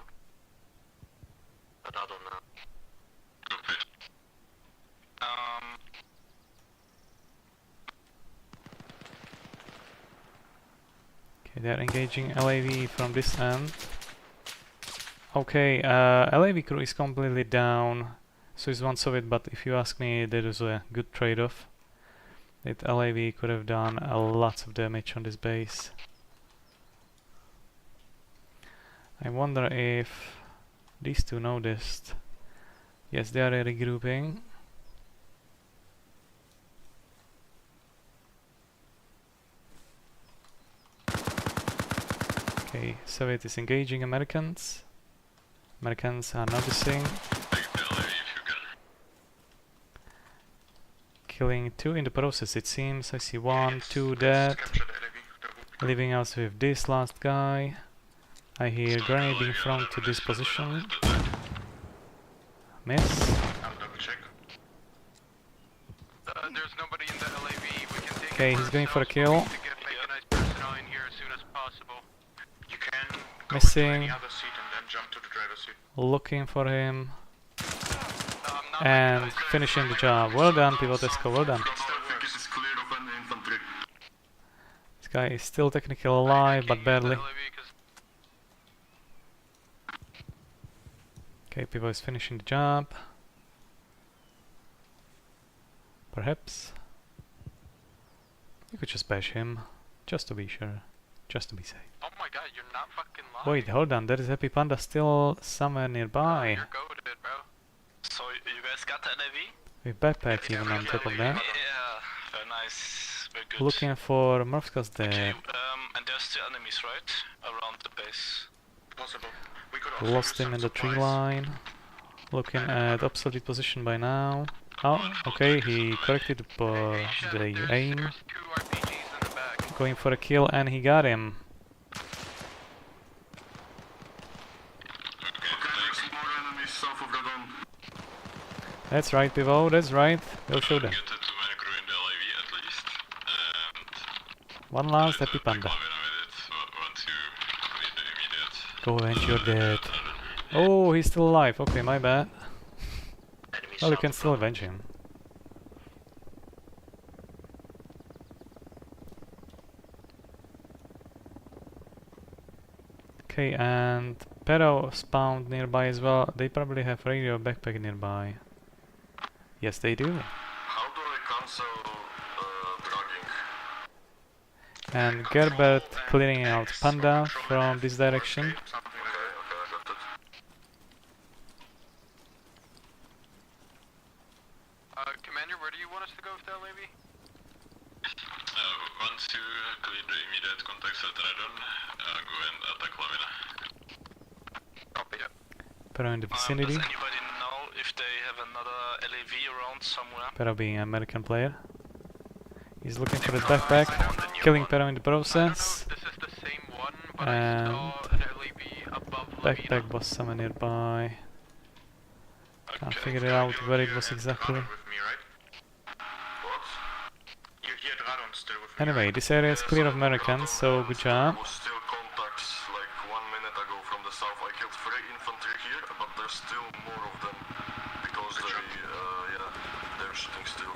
Radon now. Copy. Okay, they're engaging LAV from this end. Okay, LAV crew is completely down. So it's one Soviet, but if you ask me, that is a good trade-off. That LAV could have done a lot of damage on this base. I wonder if these two noticed. Yes, they are regrouping. Okay, Soviet is engaging Americans. Americans are noticing. Killing two in the process, it seems. I see 1, 2 dead. Leaving us with this last guy. I hear grenade being thrown to this position. Miss. I'll double check. There's nobody in the LAV. We can take Okay, he's going for a kill. to get mechanized personnel in here as soon as possible. You can go Missing. into any other seat and then jump to the driver's seat. Looking for him. And finishing the job. Well done, Pivotesco, well done. This guy is still technically alive, but barely. Okay, Pivo is finishing the job. Perhaps you could just bash him, just to be sure, just to be safe. Oh my god, you're not fucking lying. Wait, hold on, there is Happy Panda still somewhere nearby. You're goated, bro. So you guys got the LAV? With backpacks even on top of that. Yeah, very nice, very good. Looking for Murphcast there. And there's still enemies, right? Around the base. Possible. We could also Lost use him some in the tree supplies. line. Looking at obsolete position by now. Oh, okay, he corrected the aim. Going for a kill and he got him. That's right, Pivo, that's right. We'll show them. One last Happy Panda. Go avenge your dead. Oh, he's still alive. Okay, my bad. Well, you can still avenge him. Okay, and Pero spawned nearby as well. They probably have radio backpack nearby. Yes, they do. How do I cancel dragging? And Gerbert clearing out Panda from this direction. Commander, where do you want us to go with the LAV? Once you clear the immediate contacts at Redon, go and attack Lavina. Copy, yeah. Pero in the vicinity. Does anybody know if they have another LAV around somewhere? Pero being an American player. He's looking for his backpack, killing Pero in the process. This is the same one, but And I saw an LAV above backpack was somewhere nearby. Can't figure it out where it was exactly. Anyway, this area is clear of Americans, so good job. Still contacts like 1 minute ago from the south. I killed 3 infantry here, but there's still more of them because they're shooting still.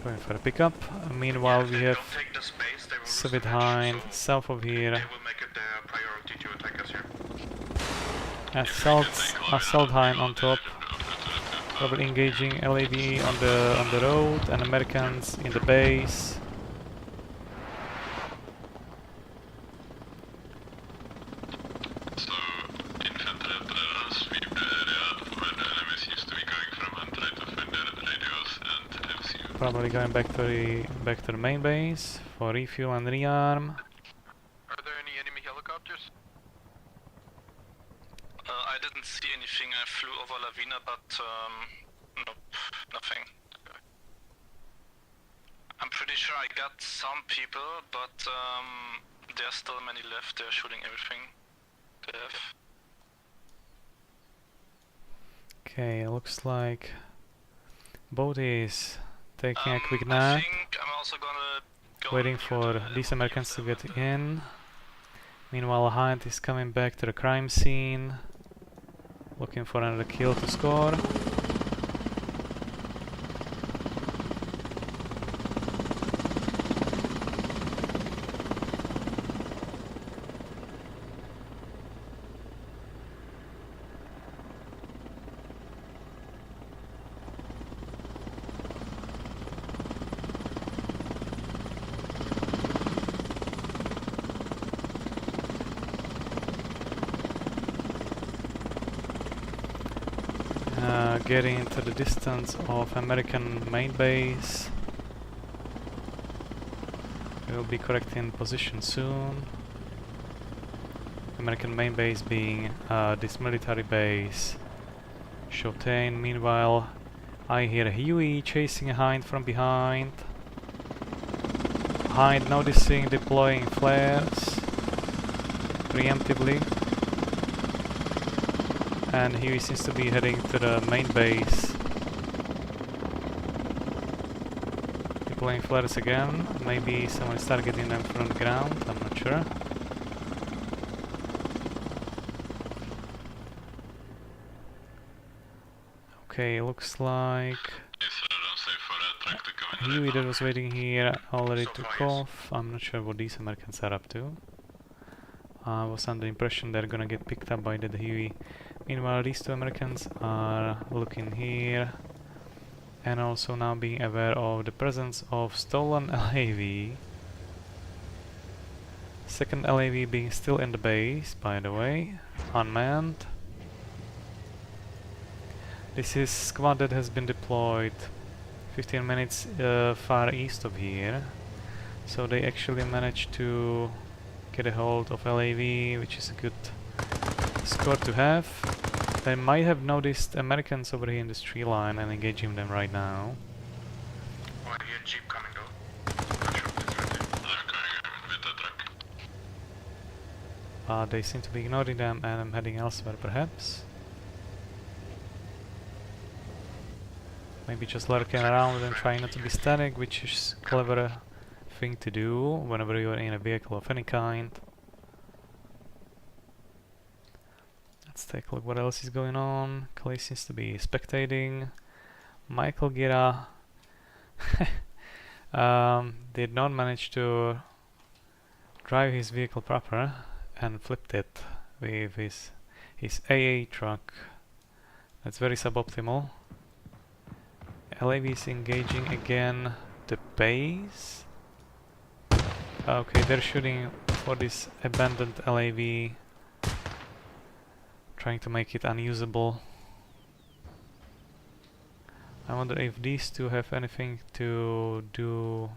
Going for a pickup. Meanwhile, we have Soviet Hind south of here. Assault Hind on top. Probably engaging LAV on the road and Americans in the base. So, infantry at Redon sweep the area where the enemy seems to be coming from and try to find their radios and MCU. Probably going back to the main base for refuel and rearm. Are there any enemy helicopters? I didn't see anything. I flew over Lavina, but nope, nothing. Okay. I'm pretty sure I got some people, but there's still many left. They're shooting everything they have. Okay, looks like boat is taking a quick nap. I think I'm also gonna go Waiting for these Americans to get in. Meanwhile, Hind is coming back to the crime scene, looking for another kill to score. Getting into the distance of American main base. We will be correcting position soon. American main base being this military base. Shotain. Meanwhile, I hear Huey chasing a Hind from behind. Hind noticing deploying flares preemptively. And Huey seems to be heading to the main base. Deploying flares again. Maybe someone is targeting them from the ground, I'm not sure. Okay, looks like Huey that was waiting here already took off. I'm not sure what these Americans are up to. I was under the impression they're gonna get picked up by the Huey. Meanwhile, these two Americans are looking here and also now being aware of the presence of stolen LAV. Second LAV being still in the base, by the way, unmanned. This is squad that has been deployed 15 minutes far east of here. So they actually managed to get a hold of LAV, which is a good score to have. They might have noticed Americans over here in this tree line and engaging them right now. Oh, I hear a jeep coming though. Not sure if it's ready. I'm going with the truck. They seem to be ignoring them and I'm heading elsewhere perhaps. Maybe just lurking around and trying not to be static, which is a clever thing to do whenever you're in a vehicle of any kind. Let's take a look what else is going on. Clay seems to be spectating. Michael Gira did not manage to drive his vehicle proper and flipped it with his AA truck. That's very suboptimal. LAV is engaging again the base. Okay, they're shooting for this abandoned LAV, trying to make it unusable. I wonder if these two have anything to do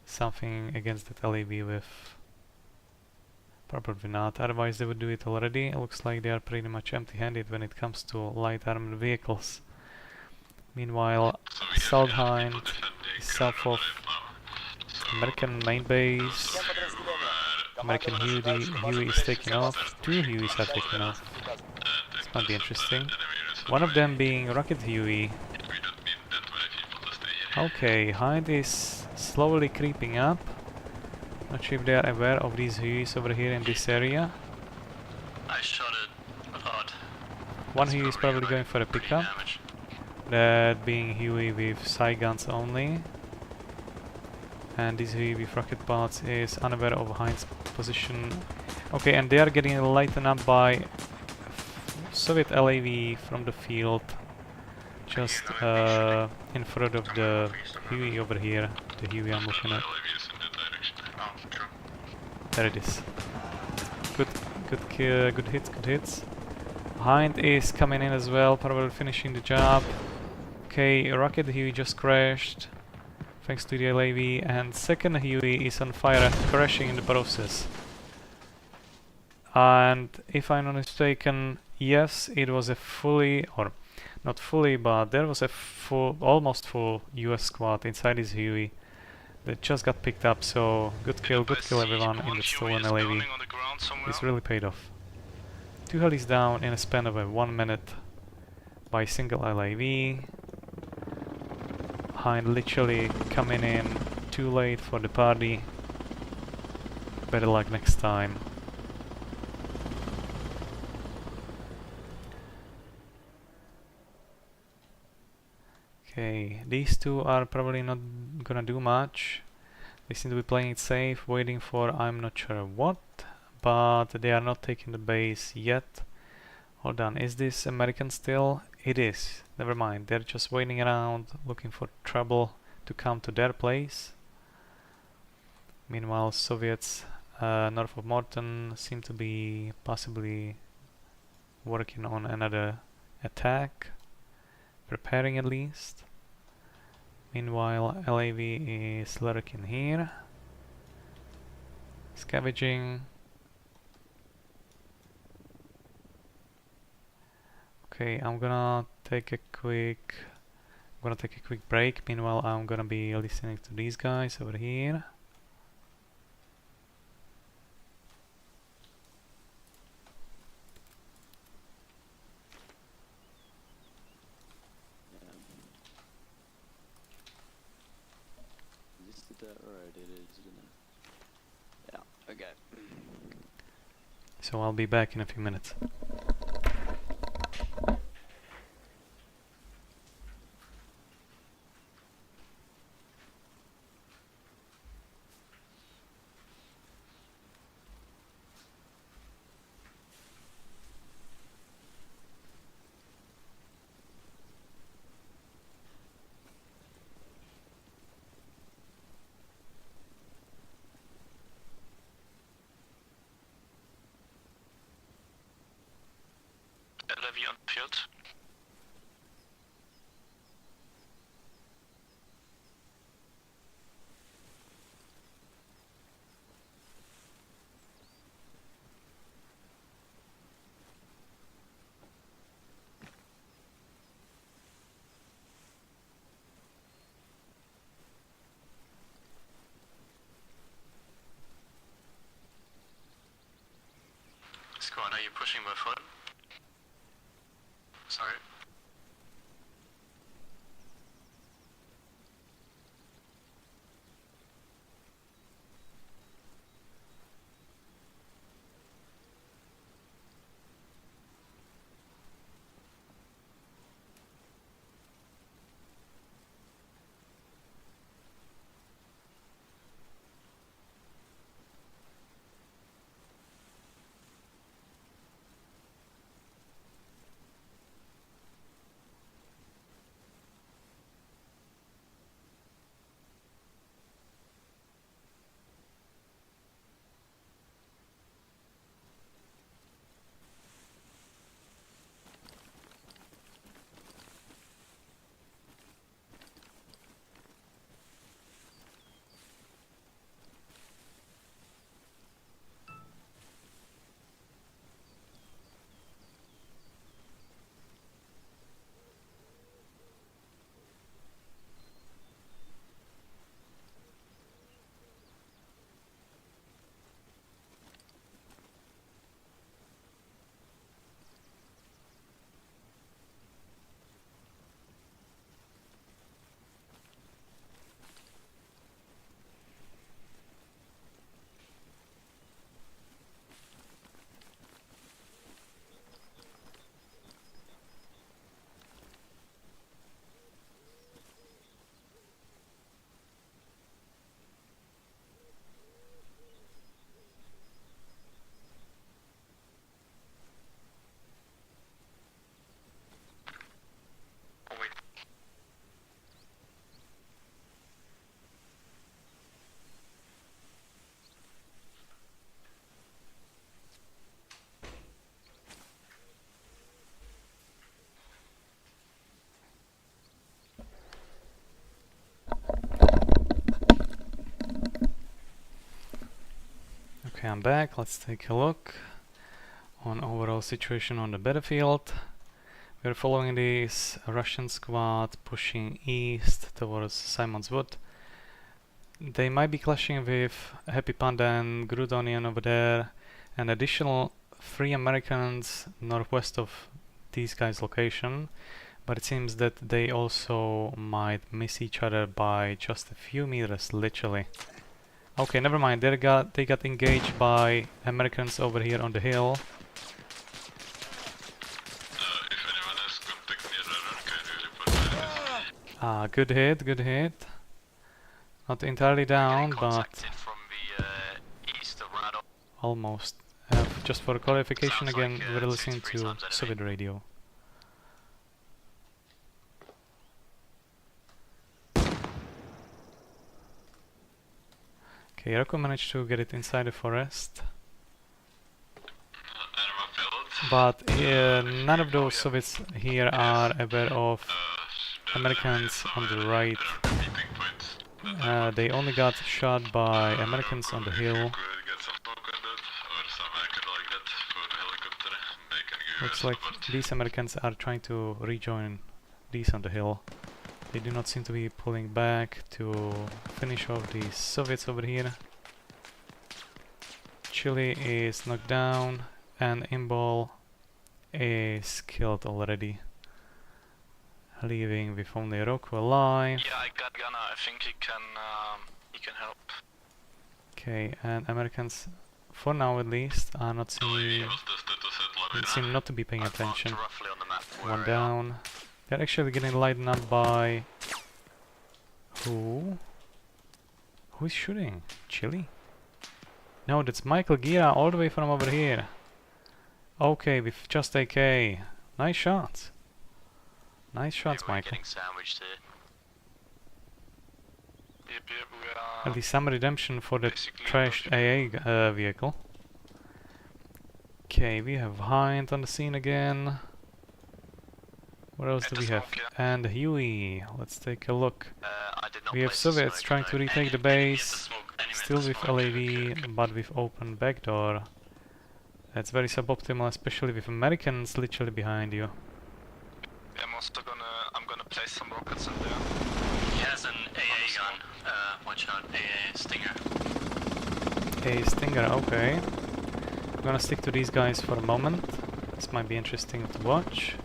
something against that LAV with. Probably not, otherwise they would do it already. It looks like they are pretty much empty-handed when it comes to light armored vehicles. Meanwhile, Southhind is south of American main base. American Huey is taking off. Two Hueys are taking off. This might be interesting. One of them being Rocket Huey. Okay, Hind is slowly creeping up. Not sure if they are aware of these Hueys over here in this area. I shot it hard. One Huey is probably going for a pickup. That being Huey with side guns only. And this Huey with rocket pods is unaware of Hind's position. Okay, and they are getting lightened up by Soviet LAV from the field. Just in front of the Huey over here. The Huey I'm looking at. There it is. Good hits. Hind is coming in as well, probably finishing the job. Okay, Rocket Huey just crashed, thanks to the LAV, and second Huey is on fire, crashing in the process. And if I'm not mistaken, yes, it was a fully, or not fully, but there was a full, almost full US squad inside this Huey that just got picked up, so good kill everyone in the stolen LAV. This really paid off. Two helis down in a span of 1 minute by single LAV. Hind literally coming in too late for the party. Better luck next time. Okay, these two are probably not gonna do much. They seem to be playing it safe, waiting for I'm not sure what, but they are not taking the base yet. Hold on, is this American still? It is. Never mind, they're just waiting around, looking for trouble to come to their place. Meanwhile, Soviets north of Morton seem to be possibly working on another attack, preparing at least. Meanwhile, LAV is lurking here, scavenging. Okay, I'm gonna take a quick break. Meanwhile, I'm gonna be listening to these guys over here. that right? It is gonna. Yeah. Okay. So I'll be back in a few minutes. Levy on field. Squad, are you pushing by foot? Sorry. Okay, I'm back. Let's take a look on overall situation on the battlefield. We're following this Russian squad pushing east towards Simon's Wood. They might be clashing with Happy Panda and Grudonian over there, and additional 3 Americans northwest of these guys' location, but it seems that they also might miss each other by just a few meters, literally. Okay, never mind. They got engaged by Americans over here on the hill. If anyone has contact near the run, can you report that? Ah, good hit, good hit. Not entirely down, but from the east of Rado. almost. Just for clarification again, we're listening to Soviet radio. Okay, Rocco managed to get it inside the forest. But none of those Soviets here are aware of Americans on the right. They only got shot by Americans on the hill. Looks like these Americans are trying to rejoin these on the hill. They do not seem to be pulling back to finish off the Soviets over here. Chile is knocked down and Imbol is killed already, leaving with only Rocco alive. Yeah, I got Gunner. I think he can He can help. Okay, and Americans, for now at least, are not seem not to be paying attention. One down. They're actually getting lightened up by who? Who is shooting? Chile? No, that's Michael Gira all the way from over here. Okay, with just AK. Nice shots. Nice shots, Michael. Getting sandwiched here. Yep, we are At least some redemption for that trashed AA vehicle. Okay, we have Hind on the scene again. What else do we have? And Huey. Let's take a look. We have Soviets trying to retake the base. Still with LAV, but with open backdoor. That's very suboptimal, especially with Americans literally behind you. I'm gonna place some rockets in there. He has an AA gun. Watch out, AA Stinger. A Stinger, okay. I'm gonna stick to these guys for a moment. This might be interesting to watch.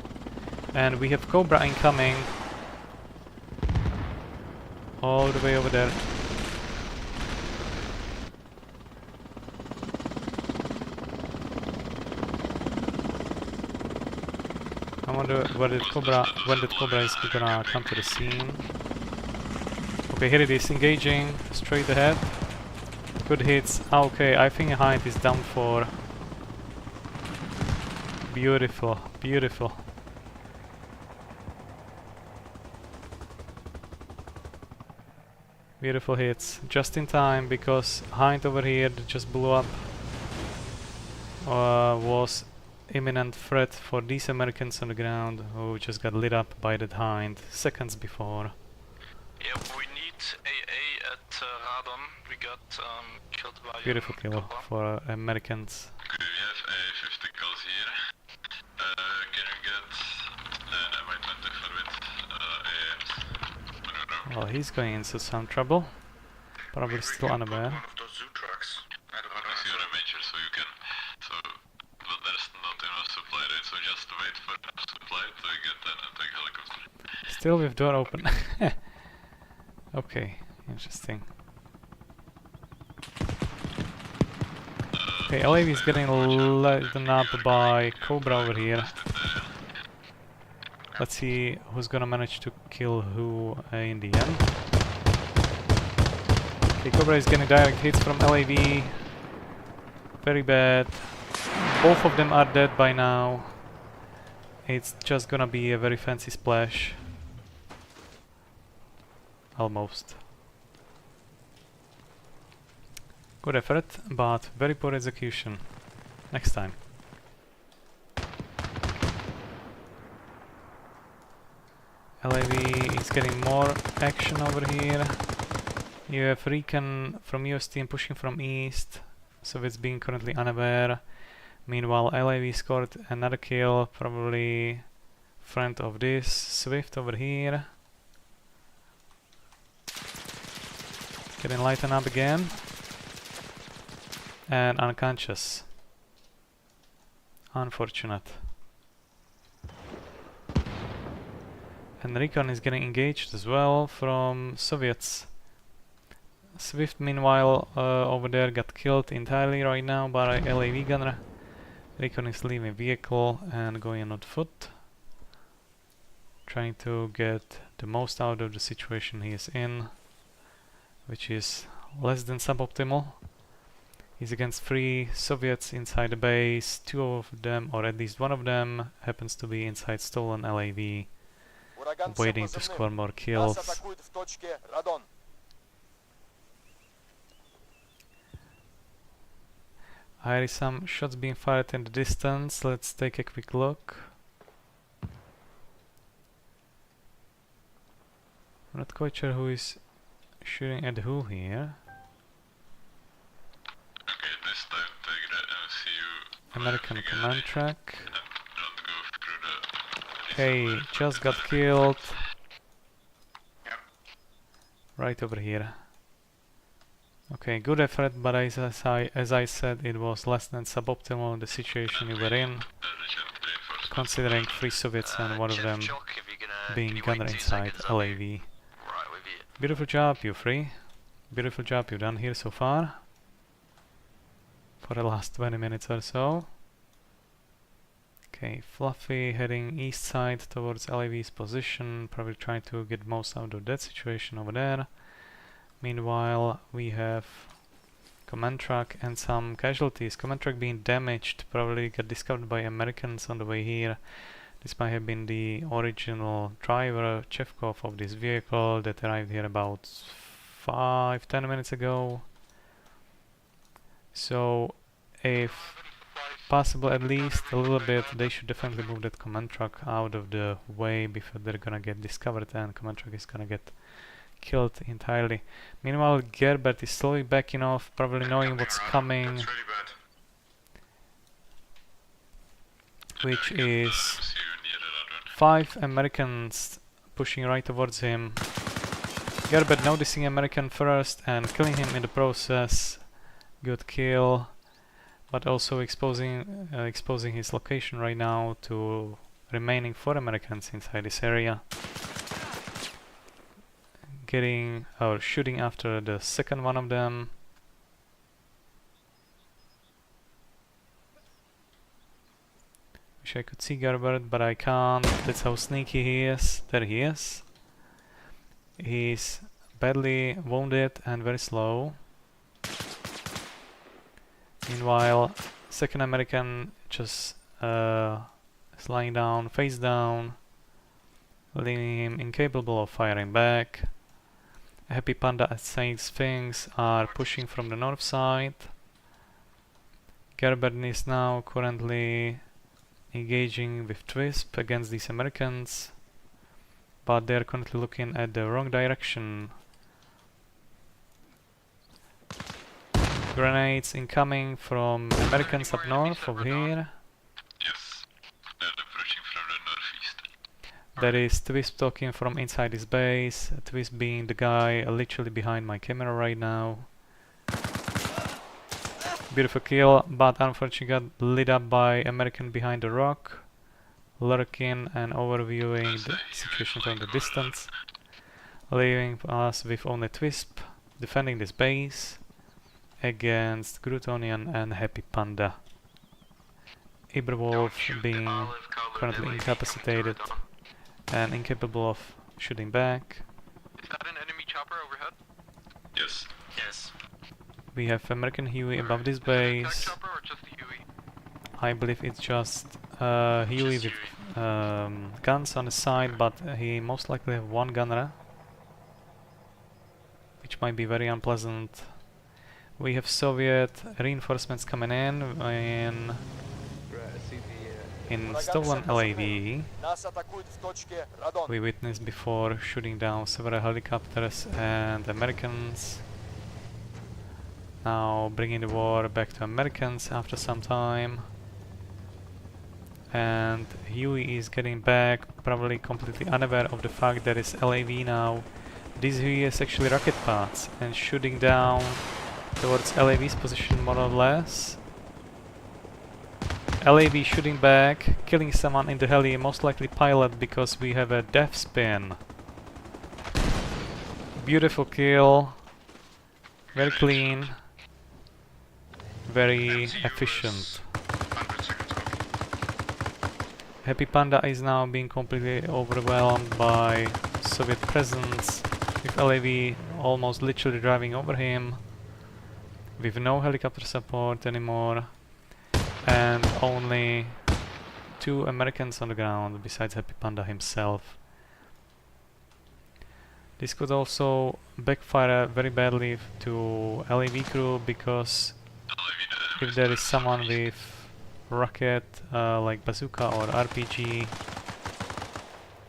And we have Cobra incoming. All the way over there. I wonder when that Cobra is gonna come to the scene. Okay, here it is, engaging straight ahead. Good hits. Okay, I think Hind is down for. Beautiful, beautiful. Beautiful hits, just in time, because Hind over here that just blew up was imminent threat for these Americans on the ground who just got lit up by that Hind seconds before. Yep, we need AA at Radom. We got killed by Beautiful kill for Americans. Okay, we have A50 calls here. Can you get MI-20 for it? Well, he's going into some trouble. Probably still unaware. Still with door open. Okay, interesting. Okay, LAV is getting lightened up by Cobra over here. Let's see who's gonna manage to kill who in the end. Okay, Cobra is getting direct hits from LAV. Very bad. Both of them are dead by now. It's just gonna be a very fancy splash. Almost. Good effort, but very poor execution. Next time. LAV is getting more action over here. You have Recon from US team pushing from east, so it's being currently unaware. Meanwhile, LAV scored another kill, probably front of this Swift over here. Getting lightened up again. And unconscious. Unfortunate. And Recon is getting engaged as well from Soviets. Swift meanwhile over there got killed entirely right now by a LAV gunner. Recon is leaving vehicle and going on foot. Trying to get the most out of the situation he is in, which is less than suboptimal. He's against 3 Soviets inside the base. 2 of them, or at least 1 of them, happens to be inside stolen LAV, waiting to score more kills. I hear some shots being fired in the distance. Let's take a quick look. I'm not quite sure who is shooting at who here. Okay, this time take the MCU. American command track. Okay, just got killed. Right over here. Okay, good effort, but as I said, it was less than suboptimal the situation you were in, considering 3 Soviets and 1 of them being gunner inside LAV. Beautiful job, you 3. Beautiful job you've done here so far. For the last 20 minutes or so. Okay, Fluffy heading east side towards LAV's position, probably trying to get most out of that situation over there. Meanwhile, we have command truck and some casualties. Command truck being damaged, probably got discovered by Americans on the way here. This might have been the original driver, Chevkov, of this vehicle that arrived here about 5-10 minutes ago. So, if possible at least a little bit, they should definitely move that command truck out of the way before they're gonna get discovered and command truck is gonna get killed entirely. Meanwhile, Gerbert is slowly backing off, probably knowing what's coming, which is 5 Americans pushing right towards him. Gerbert noticing American first and killing him in the process. Good kill, but also exposing his location right now to remaining 4 Americans inside this area. Getting or shooting after the second one of them. Wish I could see Gerbert, but I can't. That's how sneaky he is. There he is. He's badly wounded and very slow. Meanwhile, second American just is lying down, face down, leaving him incapable of firing back. Happy Panda and Saint Sphinx are pushing from the north side. Gerbert is now currently engaging with Twisp against these Americans, but they're currently looking at the wrong direction. Grenades incoming from Americans up north over here. Yes, they're approaching from the northeast. There is Twisp talking from inside his base, Twisp being the guy literally behind my camera right now. Beautiful kill, but unfortunately got lit up by American behind the rock, lurking and overviewing the situation from the distance, leaving us with only Twisp defending this base against Grutonian and Happy Panda. Iberwolf being currently incapacitated and incapable of shooting back. Is that an enemy chopper overhead? Yes. Yes. We have American Huey above this base. Chopper or just the Huey? I believe it's just Huey with guns on the side, but he most likely have one gunner, which might be very unpleasant. We have Soviet reinforcements coming in stolen LAV. We witnessed before shooting down several helicopters and Americans. Now bringing the war back to Americans after some time. And Huey is getting back, probably completely unaware of the fact that it's LAV now. This Huey is actually rocket pods and shooting down towards LAV's position more or less. LAV shooting back, killing someone in the heli, most likely pilot, because we have a death spin. Beautiful kill, very clean, very efficient. Happy Panda is now being completely overwhelmed by Soviet presence, with LAV almost literally driving over him, with no helicopter support anymore, and only 2 Americans on the ground besides Happy Panda himself. This could also backfire very badly to LAV crew, because if there is someone with rocket like bazooka or RPG,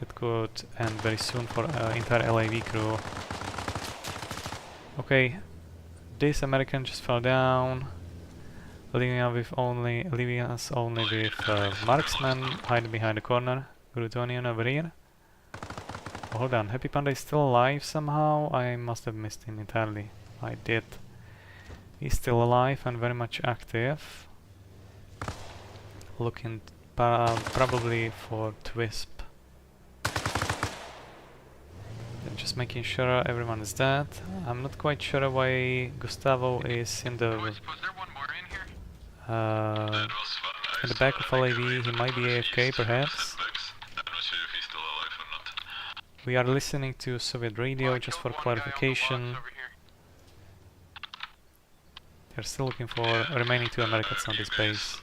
it could end very soon for entire LAV crew. Okay, this American just fell down, leaving us only with marksman hiding behind the corner. Grutonian over here. Oh, hold on, Happy Panda is still alive somehow. I must have missed him entirely. I did. He's still alive and very much active. Looking probably for Twisp. Just making sure everyone is dead. I'm not quite sure why Gustavo is in the in the back of LAV. He might be AFK perhaps. We are listening to Soviet radio just for clarification. They're still looking for remaining 2 Americans on this base.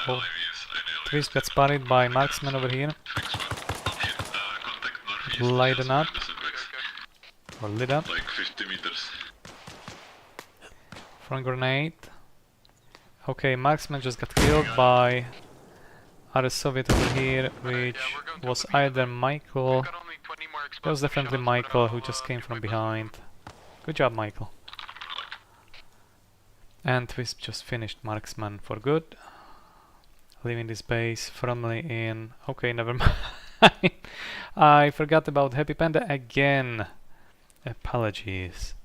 Oh, Twist got spotted by marksman over here. Lighten up. Or lit up. Like 50 meters. Front grenade. Okay, marksman just got killed by other Soviet over here, which was either Michael. That was definitely Michael who just came from behind. Good job, Michael. And Twist just finished marksman for good. Leaving this base firmly in. Okay, never mind. I forgot about Happy Panda again. Apologies.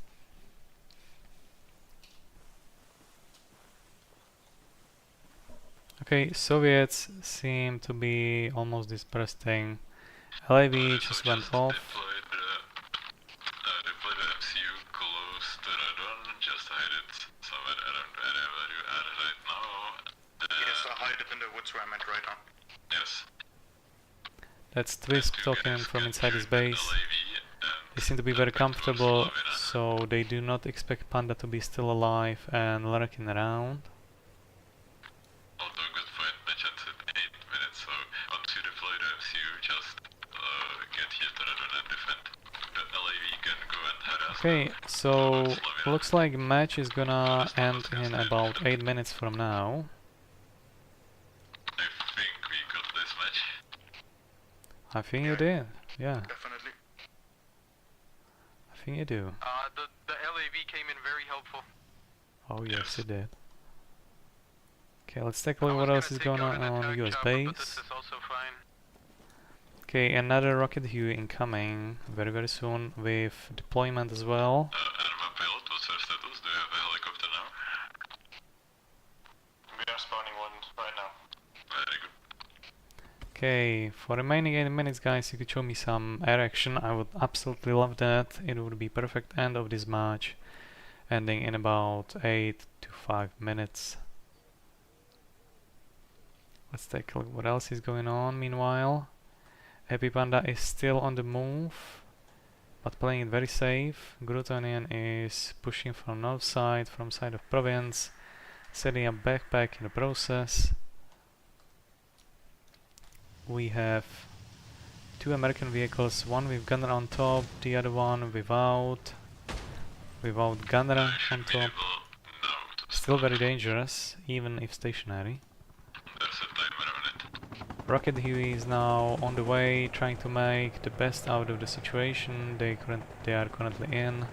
Okay, Soviets seem to be almost dispersing. LAV just went off. Deploy the MCU close to Red One, just hide it somewhere around wherever you are right now. Yes, I hide it in the woods where I'm at right now. Yes. That's Twist talking from inside his base. They seem to be very comfortable, so they do not expect Panda to be still alive and lurking around. Although good point, the chance at 8 minutes, so once you deploy the MCU, just get here to Red One and defend. The LAV can go and harass. Okay, so looks like match is gonna end in about 8 minutes from now. I think we got this match. I think you did, yeah. Definitely. I think you do. The LAV came in very helpful. Oh yes, it did. Okay, let's take a look what else is going on US base. Okay, another rocket Huey incoming very soon with deployment as well. ArmA pilot, what's our status? Do you have a helicopter now? We are spawning one right now. Very good. Okay, for remaining 8 minutes guys, you could show me some air action. I would absolutely love that. It would be perfect end of this match, ending in about 8 to 5 minutes. Let's take a look what else is going on meanwhile. Happy Panda is still on the move, but playing it very safe. Grutonian is pushing from north side, from side of province, setting up backpack in the process. We have 2 American vehicles, one with gunner on top, the other one without gunner on top. Still very dangerous, even if stationary. Rocket Huey is now on the way, trying to make the best out of the situation they are currently in.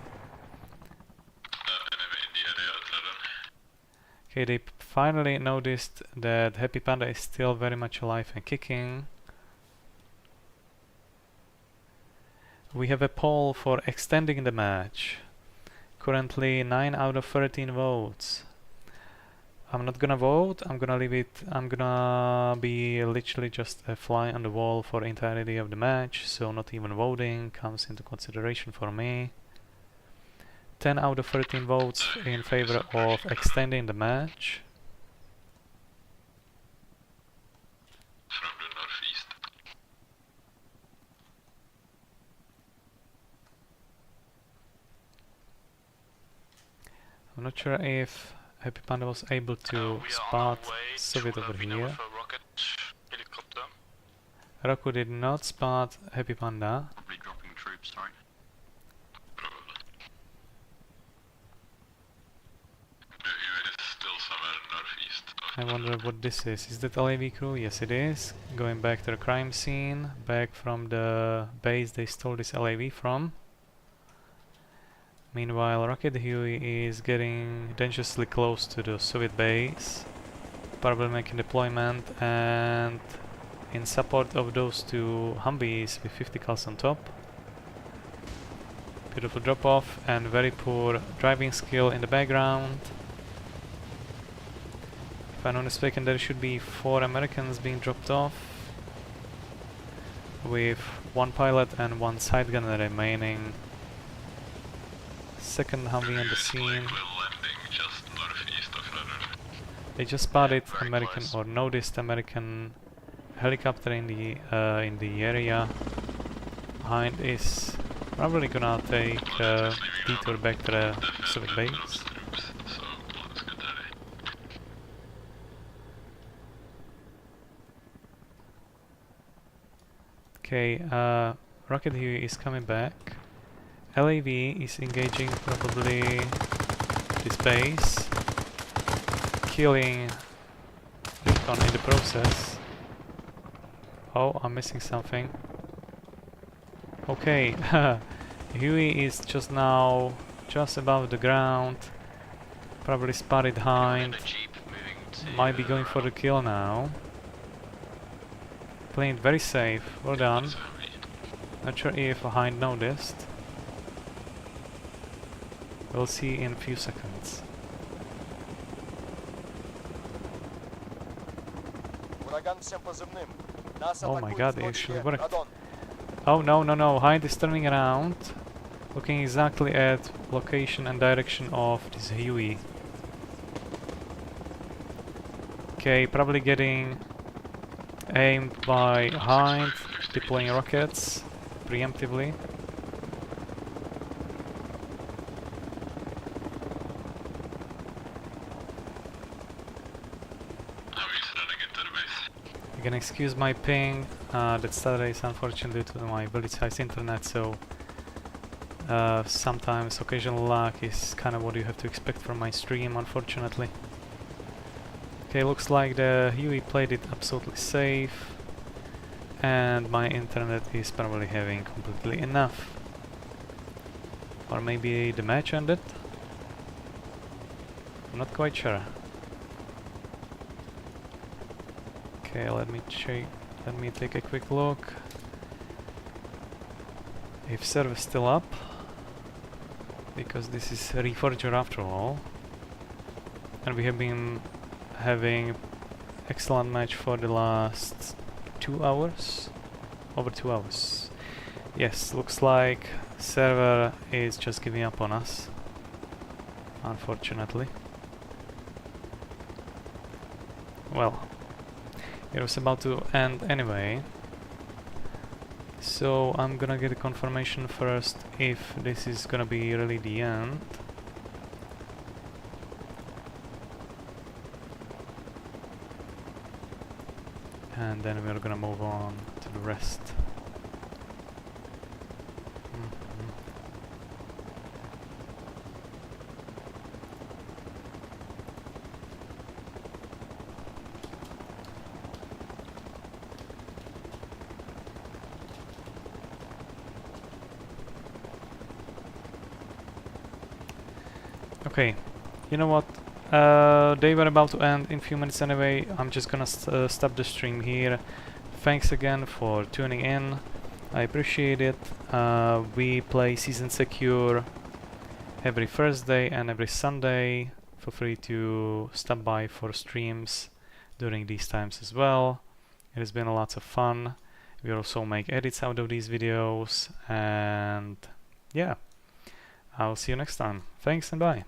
Okay, they finally noticed that Happy Panda is still very much alive and kicking. We have a poll for extending the match. Currently 9 out of 13 votes. I'm not gonna vote, I'm gonna leave it, I'm gonna be literally just a fly on the wall for the entirety of the match, so not even voting comes into consideration for me. 10 out of 13 votes in favor of extending the match. From the northeast. I'm not sure if Happy Panda was able to spot Soviet over here. Roku did not spot Happy Panda. Probably dropping troops, sorry. Probably. The UA is still somewhere northeast. I wonder what this is. Is that LAV crew? Yes it is. Going back to the crime scene, back from the base they stole this LAV from. Meanwhile, Rocket Huey is getting dangerously close to the Soviet base, probably making deployment, and in support of those 2 Humvees with 50 cals on top. Beautiful drop off and very poor driving skill in the background. I'm not mistaken, there should be 4 Americans being dropped off, with 1 pilot and 1 side gunner remaining. Second Humvee on the scene. They just spotted American or noticed American helicopter in the area. Behind is probably gonna take a detour back to the Soviet base. Okay, Rocket Huey is coming back. LAV is engaging probably this base, killing Recon in the process. Oh, I'm missing something. Okay, Huey is just now just above the ground, probably spotted behind. Might be going for the kill now. Playing it very safe, well done. Not sure if Hind noticed. We'll see in a few seconds. Oh my god, it actually worked. Oh no, no, no, Hind is turning around, looking exactly at location and direction of this Huey. Okay, probably getting aimed by Hind, deploying rockets preemptively. You can excuse my ping, that Saturday is unfortunately due to my village-sized internet, so sometimes occasional lag is kind of what you have to expect from my stream, unfortunately. Okay, looks like the Huey played it absolutely safe, and my internet is probably having completely enough. Or maybe the match ended? I'm not quite sure. Okay, let me take a quick look. If server is still up, because this is Reforger after all, and we have been having excellent match for the last 2 hours, over 2 hours. Yes, looks like server is just giving up on us, unfortunately. Well, it was about to end anyway, so I'm gonna get a confirmation first if this is gonna be really the end. And then we're gonna move on to the rest. Okay, you know what? They were about to end in a few minutes anyway. I'm just gonna stop the stream here. Thanks again for tuning in. I appreciate it. We play Season Secure every Thursday and every Sunday. Feel free to stop by for streams during these times as well. It has been lots of fun. We also make edits out of these videos, and yeah, I'll see you next time. Thanks and bye.